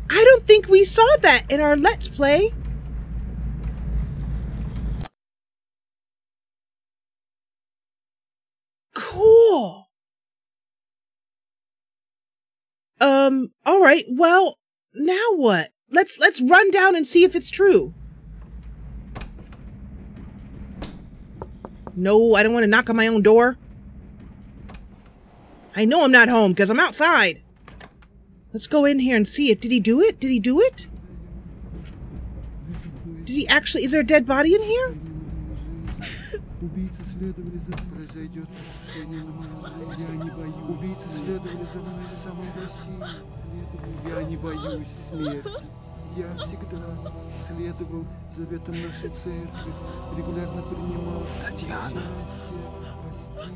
I don't think we saw that in our Let's Play. Cool. All right. Well, now what? Let's run down and see if it's true. No, I don't want to knock on my own door. I know I'm not home because I'm outside. Let's go in here and see it. Did he do it? Did he do it? Did he actually? Is there a dead body in here? Я всегда следовал заветам нашей церкви, регулярно принимал участие, постился.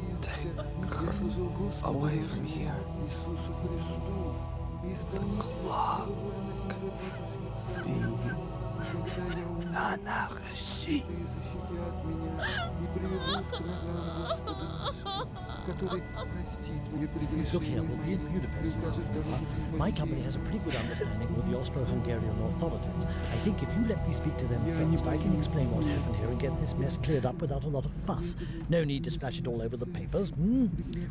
Я служил Господу Иисусу Христу и исполнителю воли на земле батюшницы. Когда я умру, ты защити от меня и приведут к ногам Господа нашего, который простит мне прегрешения мои и укажет дорогу спасения. My company has a pretty good understanding with the Austro-Hungarian authorities. I think if you let me speak to them first, I can explain what happened here and get this mess cleared up without a lot of fuss. No need to splash it all over the papers.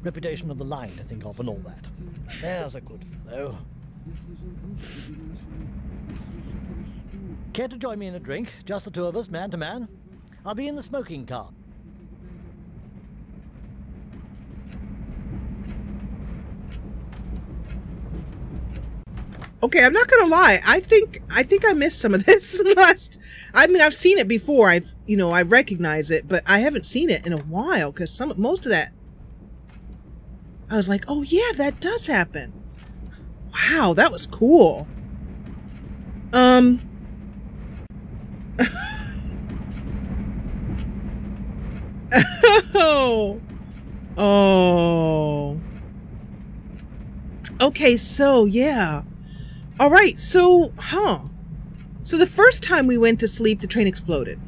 Reputation of the line to think of and all that. There's a good fellow. Care to join me in a drink? Just the two of us, man to man? I'll be in the smoking car. Okay, I'm not gonna lie. I think I missed some of this I mean, I've seen it before. I recognize it, but I haven't seen it in a while because most of that I was like, oh yeah, that does happen. Wow, that was cool. Oh. Okay, so yeah. All right, so, So the first time we went to sleep, the train exploded.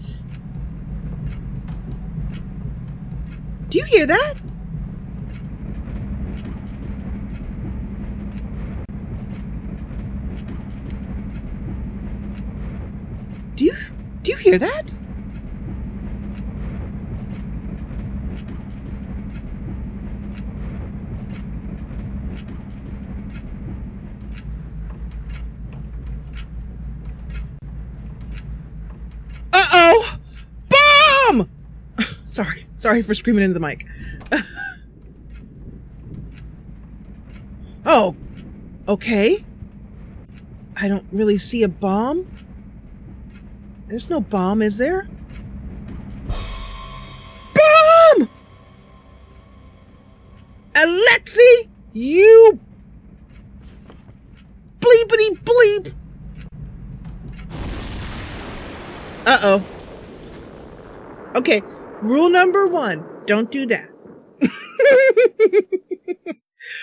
Do you hear that? Do you hear that? Uh-oh! Bomb! Sorry for screaming into the mic. Oh, okay. I don't really see a bomb. There's no bomb, is there? Bomb! Alexei, you bleepity bleep. Uh-oh. Okay, rule number 1, don't do that.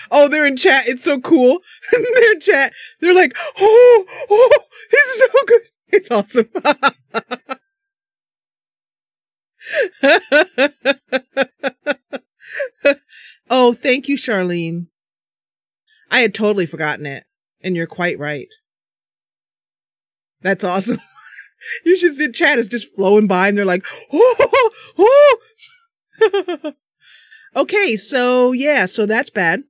Oh, they're in chat. It's so cool. They're in chat. They're like, oh, this is so good. It's awesome. Oh, thank you, Charlene. I had totally forgotten it. And you're quite right. That's awesome. You should see chat is just flowing by and they're like, oh. Okay, so yeah, so that's bad.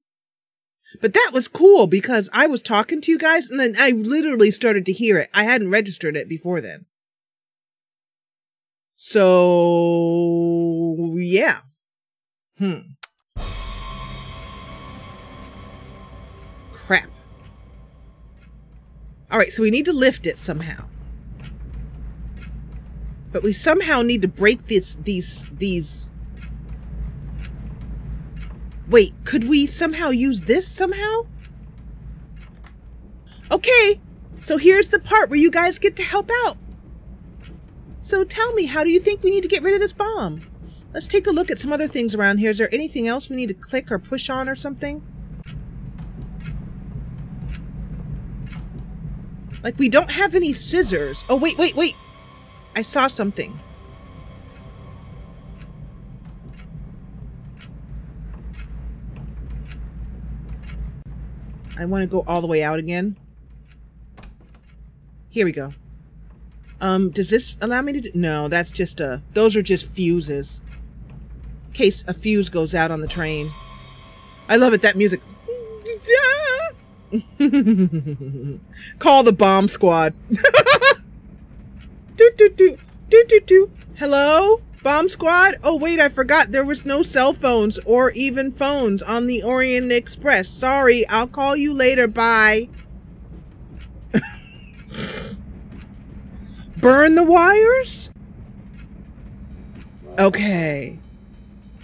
But that was cool because I was talking to you guys and then I literally started to hear it. I hadn't registered it before then. So, yeah. Crap. All right, so we need to lift it somehow. But we somehow need to break these. Wait, could we somehow use this somehow? Okay, So here's the part where you guys get to help out. So tell me, how do you think we need to get rid of this bomb? Let's take a look at some other things around here. Is there anything else we need to click or push on or something? Like, we don't have any scissors. Oh, wait, wait, wait. I saw something. I want to go all the way out again. Here we go. Does this allow me to do? No, that's just those are just fuses. In case a fuse goes out on the train. I love it, that music. Call the bomb squad. Do, do, do, do, do, do. Hello? Bomb squad? Oh wait, I forgot there was no cell phones or even phones on the Orient Express. Sorry, I'll call you later. Bye. Burn the wires? Okay.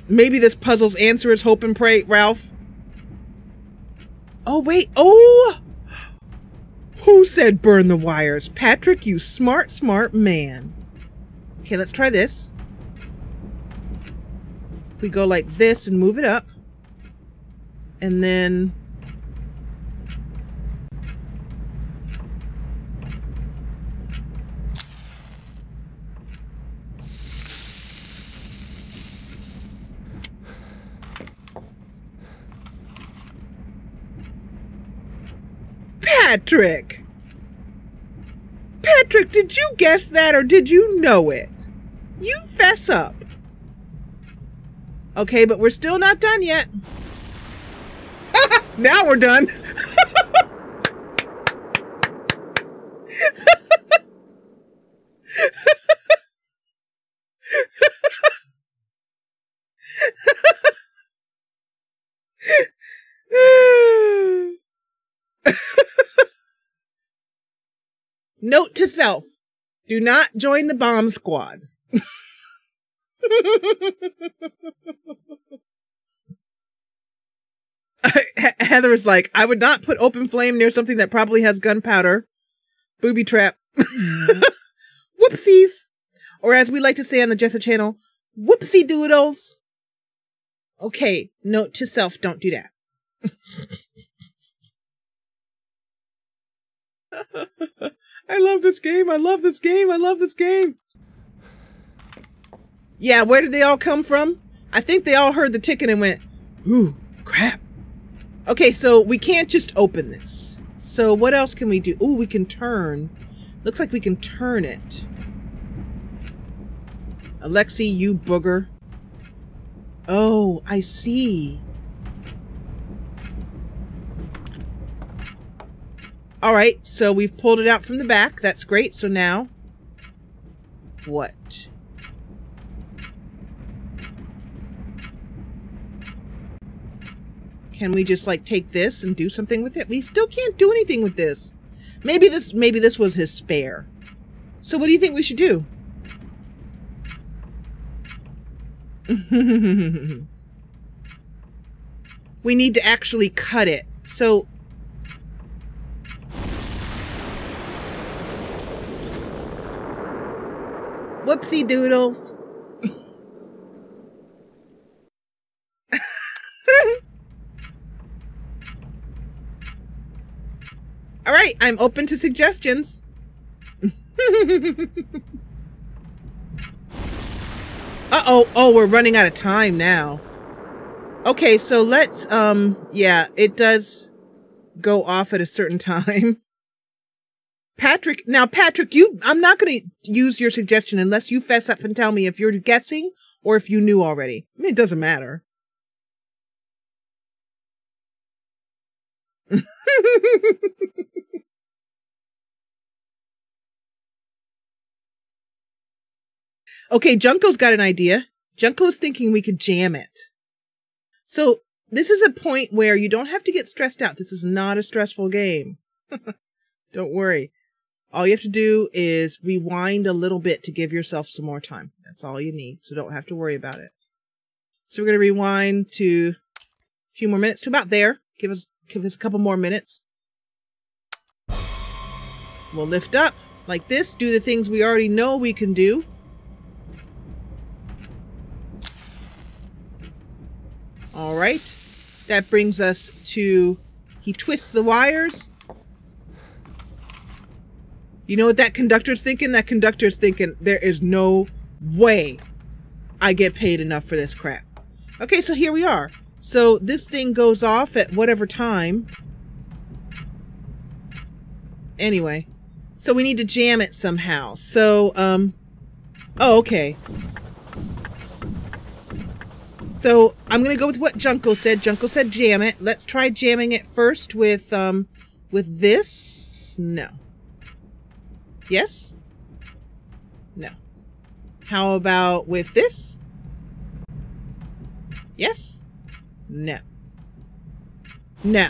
Maybe this puzzle's answer is hope and pray, Ralph. Oh, wait. Oh! Who said burn the wires? Patrick, you smart, smart man. Okay, let's try this. If we go like this and move it up. And then... Patrick! Patrick, did you guess that or did you know it? You fess up. Okay, but we're still not done yet. Now we're done. Note to self, do not join the bomb squad. Heather is like, I would not put open flame near something that probably has gunpowder. Booby trap. Whoopsies. Or as we like to say on the Jessa Channel, whoopsie doodles. Okay, note to self, don't do that. I love this game. I love this game. I love this game. Yeah, where did they all come from? I think they all heard the ticket and went, ooh, crap. Okay, so we can't just open this. So what else can we do? Ooh, we can turn. Looks like we can turn it. Alexi, you booger. Oh, I see. All right, so we've pulled it out from the back. That's great. So now, what? Can we just like take this and do something with it? We still can't do anything with this. Maybe this was his spare. So what do you think we should do? We need to actually cut it. So whoopsie doodle. All right, I'm open to suggestions. Uh-oh. Oh, we're running out of time now. Okay, so let's, yeah, it does go off at a certain time. Patrick, now Patrick, I'm not going to use your suggestion unless you fess up and tell me if you're guessing or if you knew already. I mean, it doesn't matter. Okay, Junko's got an idea. Junko's thinking we could jam it. So this is a point where you don't have to get stressed out. This is not a stressful game. Don't worry. All you have to do is rewind a little bit to give yourself some more time. That's all you need. So don't have to worry about it. So we're going to rewind to a few more minutes to about there. Give us a couple more minutes. We'll lift up like this, do the things we already know we can do. All right. That brings us to, he twists the wires. You know what that conductor's thinking? That conductor's thinking, there is no way I get paid enough for this crap. Okay, so here we are. So this thing goes off at whatever time. Anyway, so we need to jam it somehow. So, oh, okay. So I'm going to go with what Junko said. Junko said jam it. Let's try jamming it first with this. No. Yes? No. How about with this? Yes? No. No.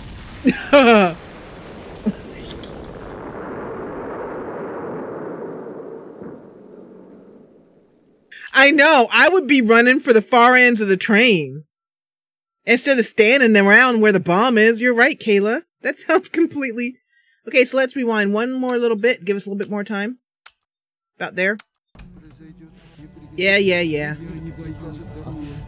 I know. I would be running for the far ends of the train instead of standing around where the bomb is. You're right, Kayla. That sounds completely... Okay, so let's rewind one more little bit. Give us a little bit more time. About there. Yeah.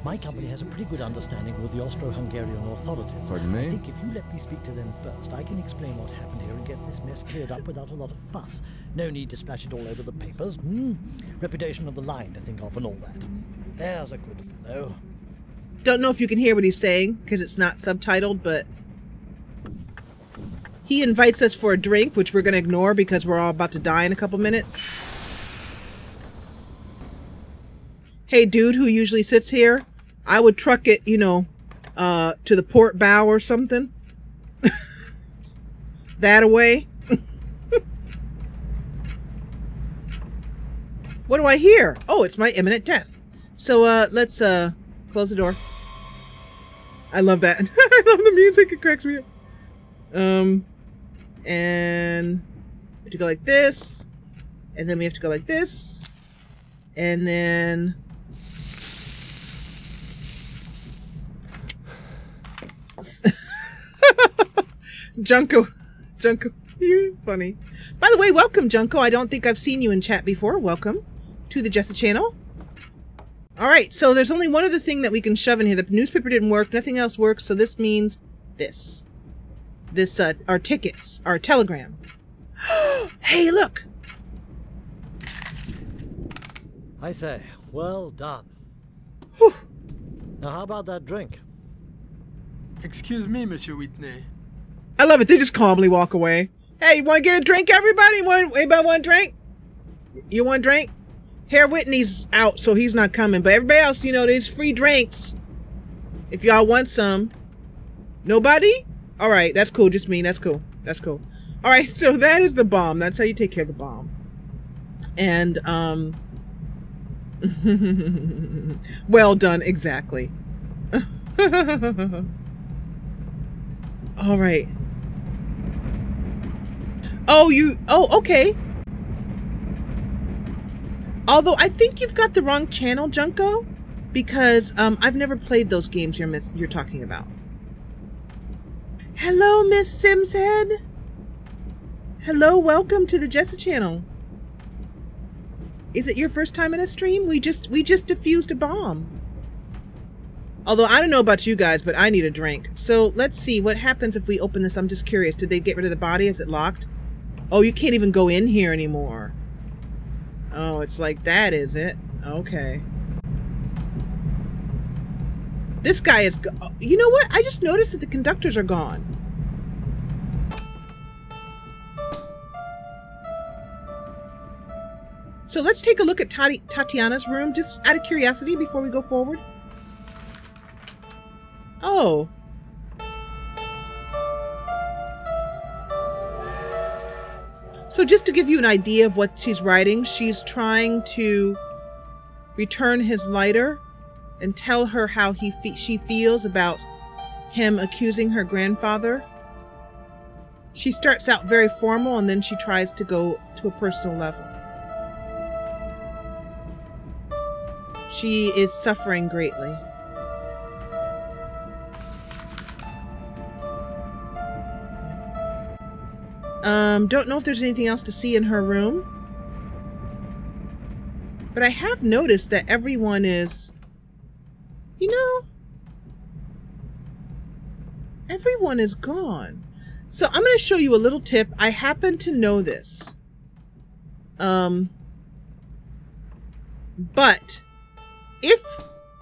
My company has a pretty good understanding with the Austro-Hungarian authorities. Pardon me? I think if you let me speak to them first, I can explain what happened here and get this mess cleared up without a lot of fuss. No need to splash it all over the papers. Reputation of the line to think of and all that. There's a good fellow. Don't know if you can hear what he's saying, because it's not subtitled, but... He invites us for a drink, which we're going to ignore because we're all about to die in a couple minutes. Hey, dude who usually sits here, I would truck it, you know, to the port bow or something. That away. What do I hear? Oh, it's my imminent death. So, let's, close the door. I love that. I love the music. It cracks me up. And we have to go like this. And then we have to go like this. And then... Junko, you're funny. By the way, welcome, Junko. I don't think I've seen you in chat before. Welcome to the Jessa Channel. All right, so there's only one other thing that we can shove in here. The newspaper didn't work. Nothing else works. So this means this. This, our tickets, our telegram. Hey, look. I say, well done. Whew. Now, how about that drink? Excuse me, Monsieur Whitney. I love it. They just calmly walk away. Hey, you want to get a drink, everybody? Anybody want a drink? You want a drink? Herr Whitney's out, so he's not coming. But everybody else, you know, there's free drinks. If y'all want some. Nobody? All right, that's cool. Just me. That's cool. That's cool. All right, so that is the bomb. That's how you take care of the bomb. And, well done. Exactly. All right. Oh, okay. Although I think you've got the wrong channel, Junko, because I've never played those games you're talking about. Hello, Miss Simshead. Hello, welcome to the Jessa Channel. Is it your first time in a stream? We just defused a bomb. Although I don't know about you guys, but I need a drink. So let's see what happens if we open this. I'm just curious. Did they get rid of the body? Is it locked? Oh, you can't even go in here anymore. Oh, it's like that, is it? Okay. This guy is... You know what? I just noticed that the conductors are gone. So let's take a look at Tatiana's room, just out of curiosity before we go forward. Oh. So just to give you an idea of what she's writing, she's trying to return his lighter and tell her how she feels about him accusing her grandfather. She starts out very formal and then she tries to go to a personal level. She is suffering greatly. Don't know if there's anything else to see in her room. But I have noticed that everyone is, you know, everyone is gone. So I'm going to show you a little tip. I happen to know this. But if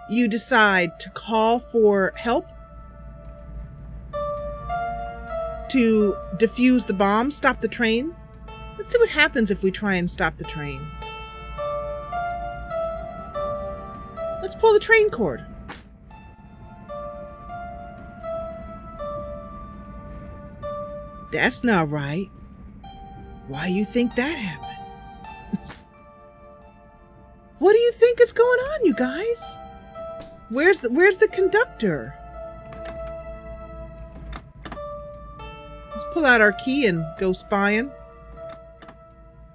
you decide to call for help to defuse the bomb, stop the train, let's see what happens if we try and stop the train. Let's pull the train cord. That's not right. Why you think that happened? What do you think is going on, you guys? Where's the conductor? Let's pull out our key and go spying.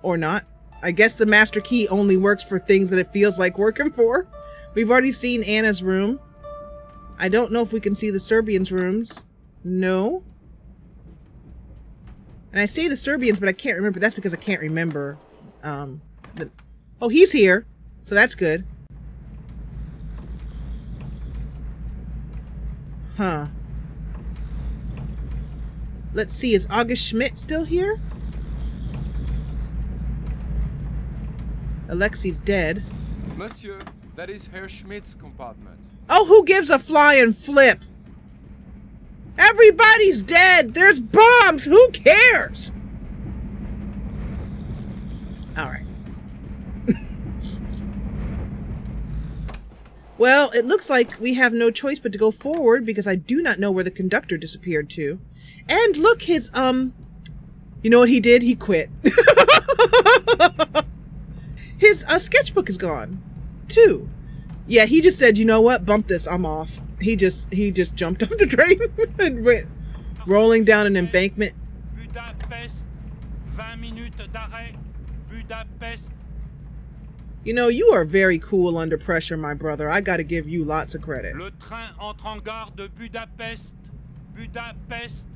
Or not. I guess the master key only works for things that it feels like working for. We've already seen Anna's room. I don't know if we can see the Serbians' rooms. No. And I say the Serbians, but I can't remember. That's because I can't remember. Oh, he's here. So that's good. Huh. Let's see. Is August Schmidt still here? Alexi's dead. Monsieur, that is Herr Schmidt's compartment. Oh, who gives a flying flip? Everybody's dead. There's bombs. Who cares? All right. Well, it looks like we have no choice but to go forward because I do not know where the conductor disappeared to. And look, his, you know what he did? He quit. His sketchbook is gone, too. Yeah, he just said, you know what? Bump this. I'm off. He just jumped off the train and went rolling down an embankment. Budapest, 20 minutes d'arrêt. Budapest. You know, you are very cool under pressure, my brother. I gotta give you lots of credit. Le train entre en gare de Budapest. Budapest.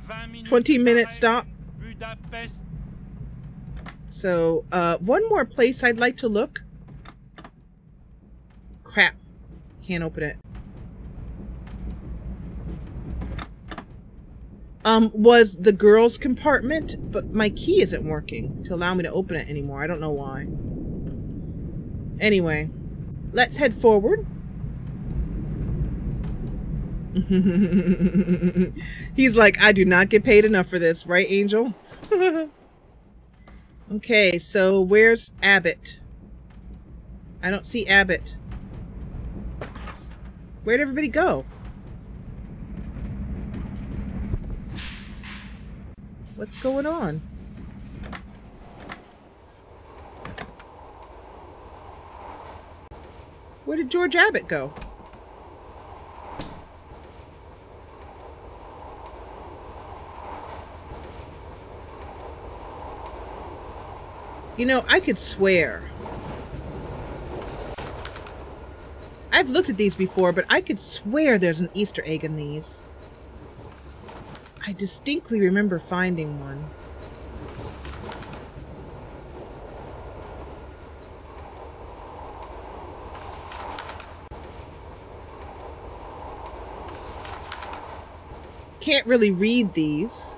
20 minutes. 20-minute stop. Budapest. So, one more place I'd like to look. Crap. Can't open it. Was the girls' compartment, but my key isn't working to allow me to open it anymore. I don't know why. Anyway, let's head forward. He's like, I do not get paid enough for this, right, Angel? Okay, so where's Abbott? I don't see Abbott. Where'd everybody go? What's going on? Where did George Abbott go? You know, I could swear. I've looked at these before, but I could swear there's an Easter egg in these. I distinctly remember finding one. Can't really read these.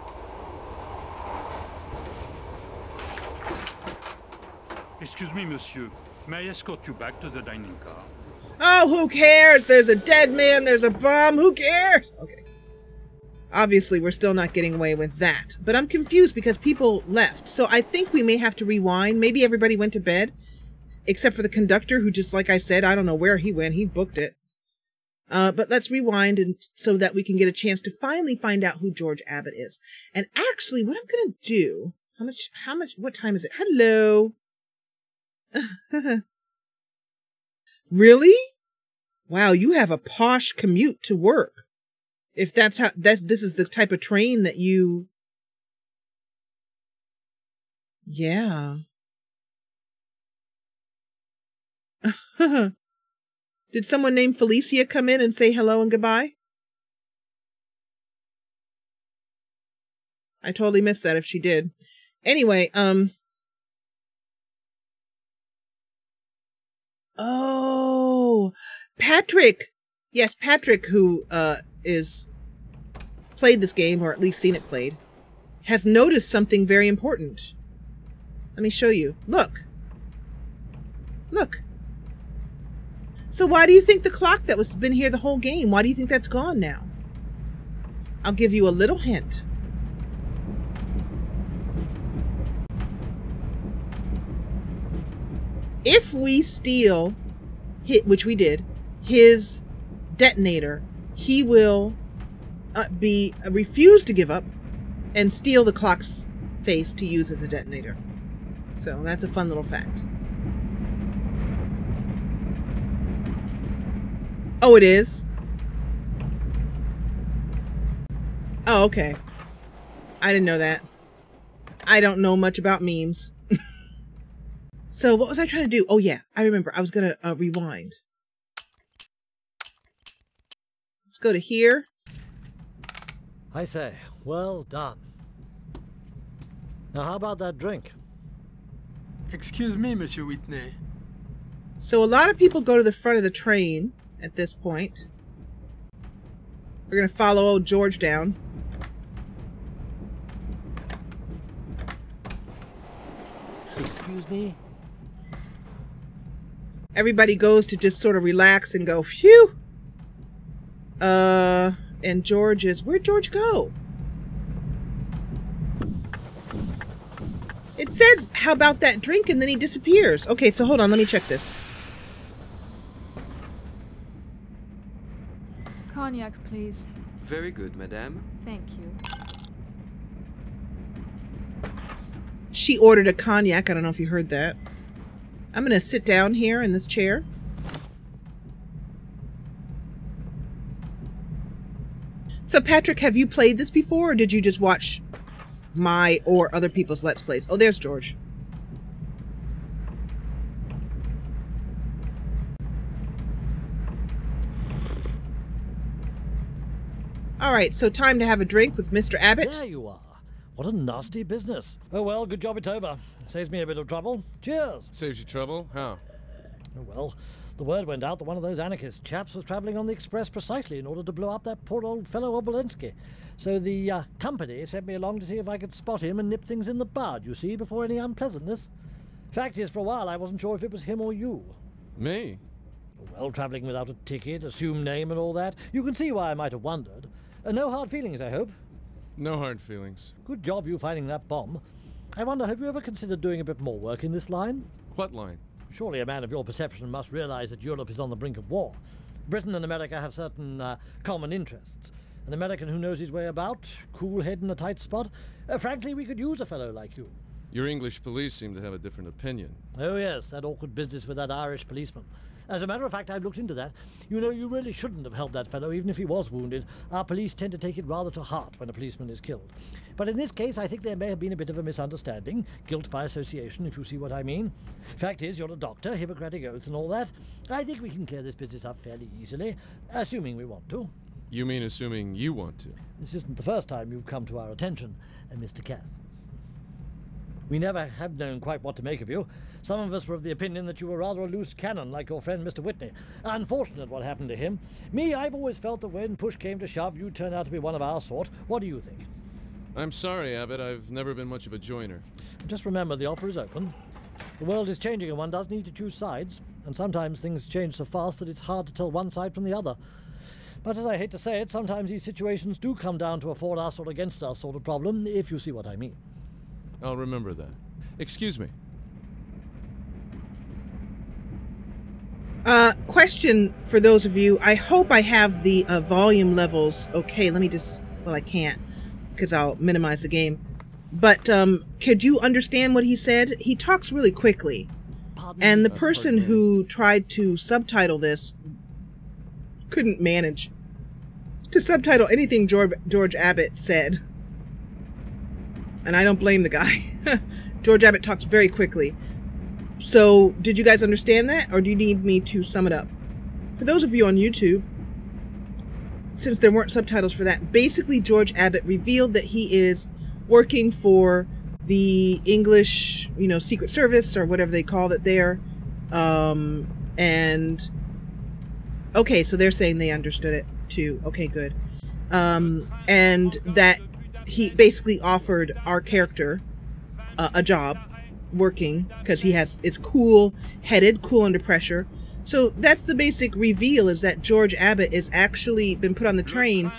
Excuse me, monsieur. May I escort you back to the dining car? Oh, who cares? There's a dead man, there's a bomb, who cares? Okay. Obviously, we're still not getting away with that. But I'm confused because people left. So I think we may have to rewind. Maybe everybody went to bed. Except for the conductor who, just like I said, I don't know where he went. He booked it. But let's rewind and so that we can get a chance to finally find out who George Abbott is. And actually, what I'm going to do... what time is it? Hello? Really? Wow, you have a posh commute to work. If this is the type of train that you... Yeah. Did someone named Felicia come in and say hello and goodbye? I totally missed that if she did. Anyway, oh, Patrick. Yes, Patrick, who is played this game, or at least seen it played, has noticed something very important. Let me show you. Look. Look. So why do you think the clock that was been here the whole game, why do you think that's gone now? I'll give you a little hint. If we steal, which we did, his detonator, he will refuse to give up and steal the clock's face to use as a detonator. So that's a fun little fact. Oh, it is? Oh, okay. I didn't know that. I don't know much about memes. So what was I trying to do? Oh yeah, I remember. I was going to rewind. Let's go to here. I say, well done. Now how about that drink? Excuse me, Monsieur Whitney. So a lot of people go to the front of the train at this point. We're going to follow old George down. Excuse me? Everybody goes to just sort of relax and go, phew. And George is, where'd George go? It says, how about that drink? And then he disappears. Okay, so hold on, let me check this. Cognac, please. Very good, madame. Thank you. She ordered a cognac. I don't know if you heard that. I'm going to sit down here in this chair. So, Patrick, have you played this before, or did you just watch my or other people's Let's Plays? Oh, there's George. All right, so time to have a drink with Mr. Abbott. There you are. What a nasty business. Oh well, good job it's over. Saves me a bit of trouble. Cheers. Saves you trouble? How? Oh well, the word went out that one of those anarchist chaps was travelling on the express precisely in order to blow up that poor old fellow Obolensky. So the company sent me along to see if I could spot him and nip things in the bud, you see, before any unpleasantness. Fact is, for a while I wasn't sure if it was him or you. Me? Well, travelling without a ticket, assumed name and all that, you can see why I might have wondered. No hard feelings, I hope? No hard feelings. Good job you finding that bomb. I wonder, have you ever considered doing a bit more work in this line? What line? Surely a man of your perception must realize that Europe is on the brink of war. Britain and America have certain common interests. An American who knows his way about, cool head in a tight spot. Frankly, we could use a fellow like you. Your English police seem to have a different opinion. Oh yes, that awkward business with that Irish policeman. As a matter of fact, I've looked into that. You know, you really shouldn't have helped that fellow, even if he was wounded. Our police tend to take it rather to heart when a policeman is killed. But in this case, I think there may have been a bit of a misunderstanding. Guilt by association, if you see what I mean. Fact is, you're a doctor, Hippocratic oath and all that. I think we can clear this business up fairly easily, assuming we want to. You mean assuming you want to? This isn't the first time you've come to our attention, Mr. Cath. We never have known quite what to make of you. Some of us were of the opinion that you were rather a loose cannon, like your friend Mr. Whitney. Unfortunate what happened to him. Me, I've always felt that when push came to shove, you'd turn out to be one of our sort. What do you think? I'm sorry, Abbott. I've never been much of a joiner. Just remember, the offer is open. The world is changing and one does need to choose sides. And sometimes things change so fast that it's hard to tell one side from the other. But as I hate to say it, sometimes these situations do come down to a for us or against us sort of problem, if you see what I mean. I'll remember that. Excuse me. Question for those of you. I hope I have the volume levels okay. Let me just... Well, I can't because I'll minimize the game. But could you understand what he said? He talks really quickly. And the person who tried to subtitle this couldn't manage to subtitle anything George Abbott said. And I don't blame the guy. George Abbott talks very quickly. So, did you guys understand that? Or do you need me to sum it up? For those of you on YouTube, since there weren't subtitles for that, basically George Abbott revealed that he is working for the English, you know, Secret Service or whatever they call it there. And okay, so they're saying they understood it too. Okay, good. And that he basically offered our character a job working because it's cool-headed, cool under pressure. So that's the basic reveal, is that George Abbott is actually been put on the train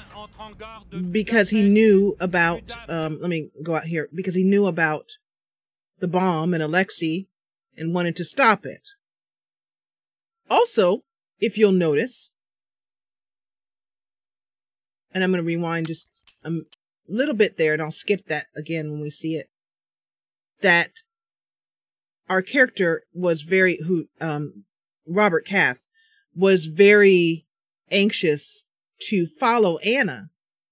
because he knew about, let me go out here, because he knew about the bomb and Alexei and wanted to stop it. Also, if you'll notice, and I'm going to rewind just a little bit there, and I'll skip that again when we see it, that our character was Robert Cath was very anxious to follow Anna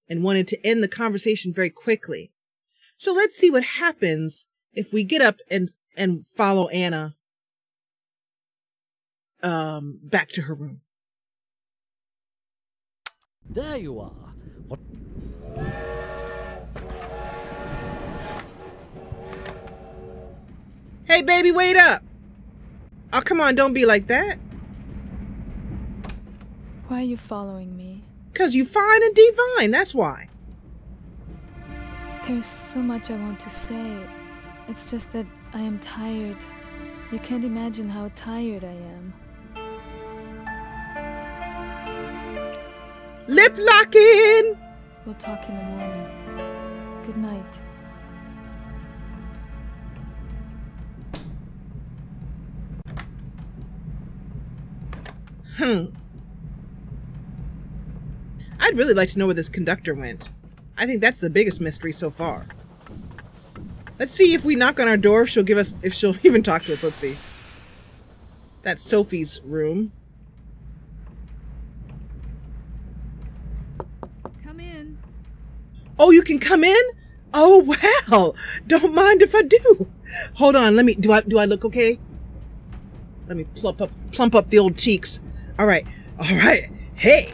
and wanted to end the conversation very quickly. So let's see what happens if we get up and follow Anna back to her room. There you are. What? Hey, baby, wait up. Oh, come on, don't be like that. Why are you following me? 'Cause you fine and divine, that's why. There's so much I want to say. It's just that I am tired. You can't imagine how tired I am. Lip locking! We'll talk in the morning. Good night. I'd really like to know where this conductor went. I think that's the biggest mystery so far. Let's see if we knock on our door, if she'll even talk to us. Let's see. That's Sophie's room. Come in. Oh, you can come in? Oh, wow. Don't mind if I do. Hold on. Do I look okay? Let me plump up the old cheeks. All right. All right. Hey.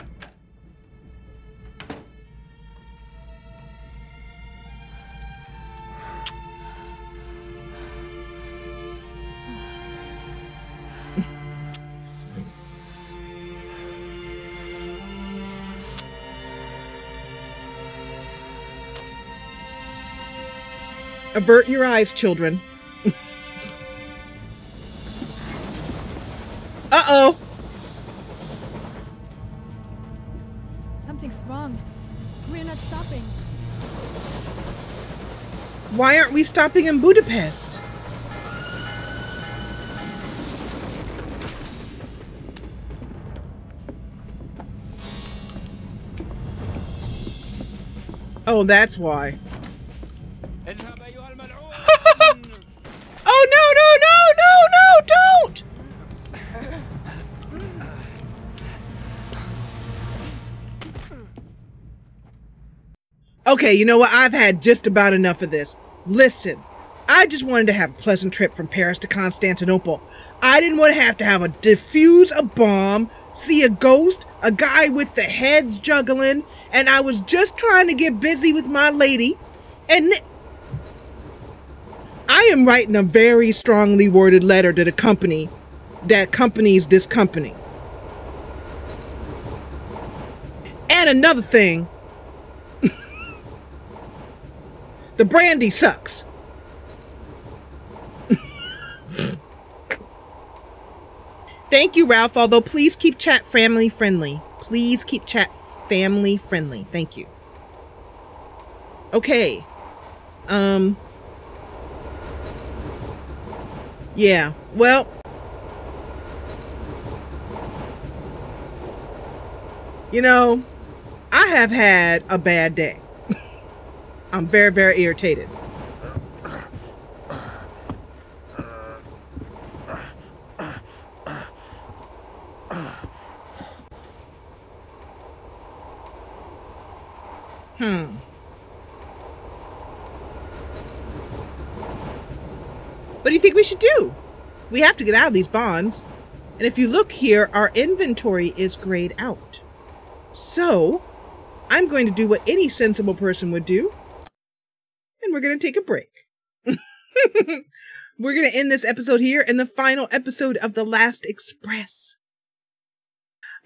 Avert your eyes, children. Uh-oh. Something's wrong. We're not stopping. Why aren't we stopping in Budapest? Oh, that's why. Oh, no, don't! Okay, you know what? I've had just about enough of this. Listen, I just wanted to have a pleasant trip from Paris to Constantinople. I didn't want to have a defuse a bomb, see a ghost, a guy with the heads juggling, and I was just trying to get busy with my lady, and I am writing a very strongly worded letter to the company that accompanies this company. And another thing, the brandy sucks. Thank you, Ralph, although please keep chat family friendly. Please keep chat family friendly. Thank you. Okay. Yeah, well, you know, I have had a bad day. I'm very, very irritated. What do you think we should do? We have to get out of these bonds. And if you look here, our inventory is grayed out. So, I'm going to do what any sensible person would do and we're going to take a break. We're going to end this episode here in the final episode of The Last Express.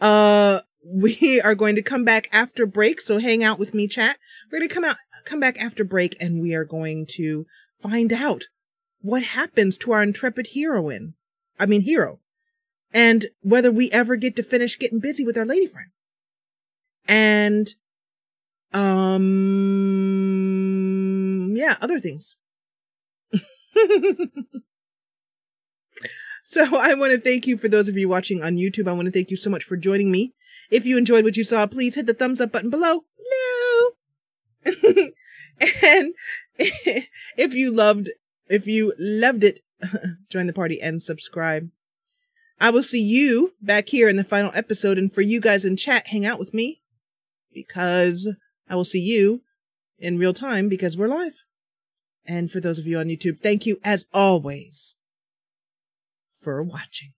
We are going to come back after break, so hang out with me, chat. We're going to come back after break, and we are going to find out what happens to our intrepid hero, and whether we ever get to finish getting busy with our lady friend. And, yeah, other things. So I want to thank you for those of you watching on YouTube. I want to thank you so much for joining me. If you enjoyed what you saw, please hit the thumbs up button below. No. And if you loved it, join the party and subscribe. I will see you back here in the final episode. And for you guys in chat, hang out with me, because I will see you in real time because we're live. And for those of you on YouTube, thank you as always for watching.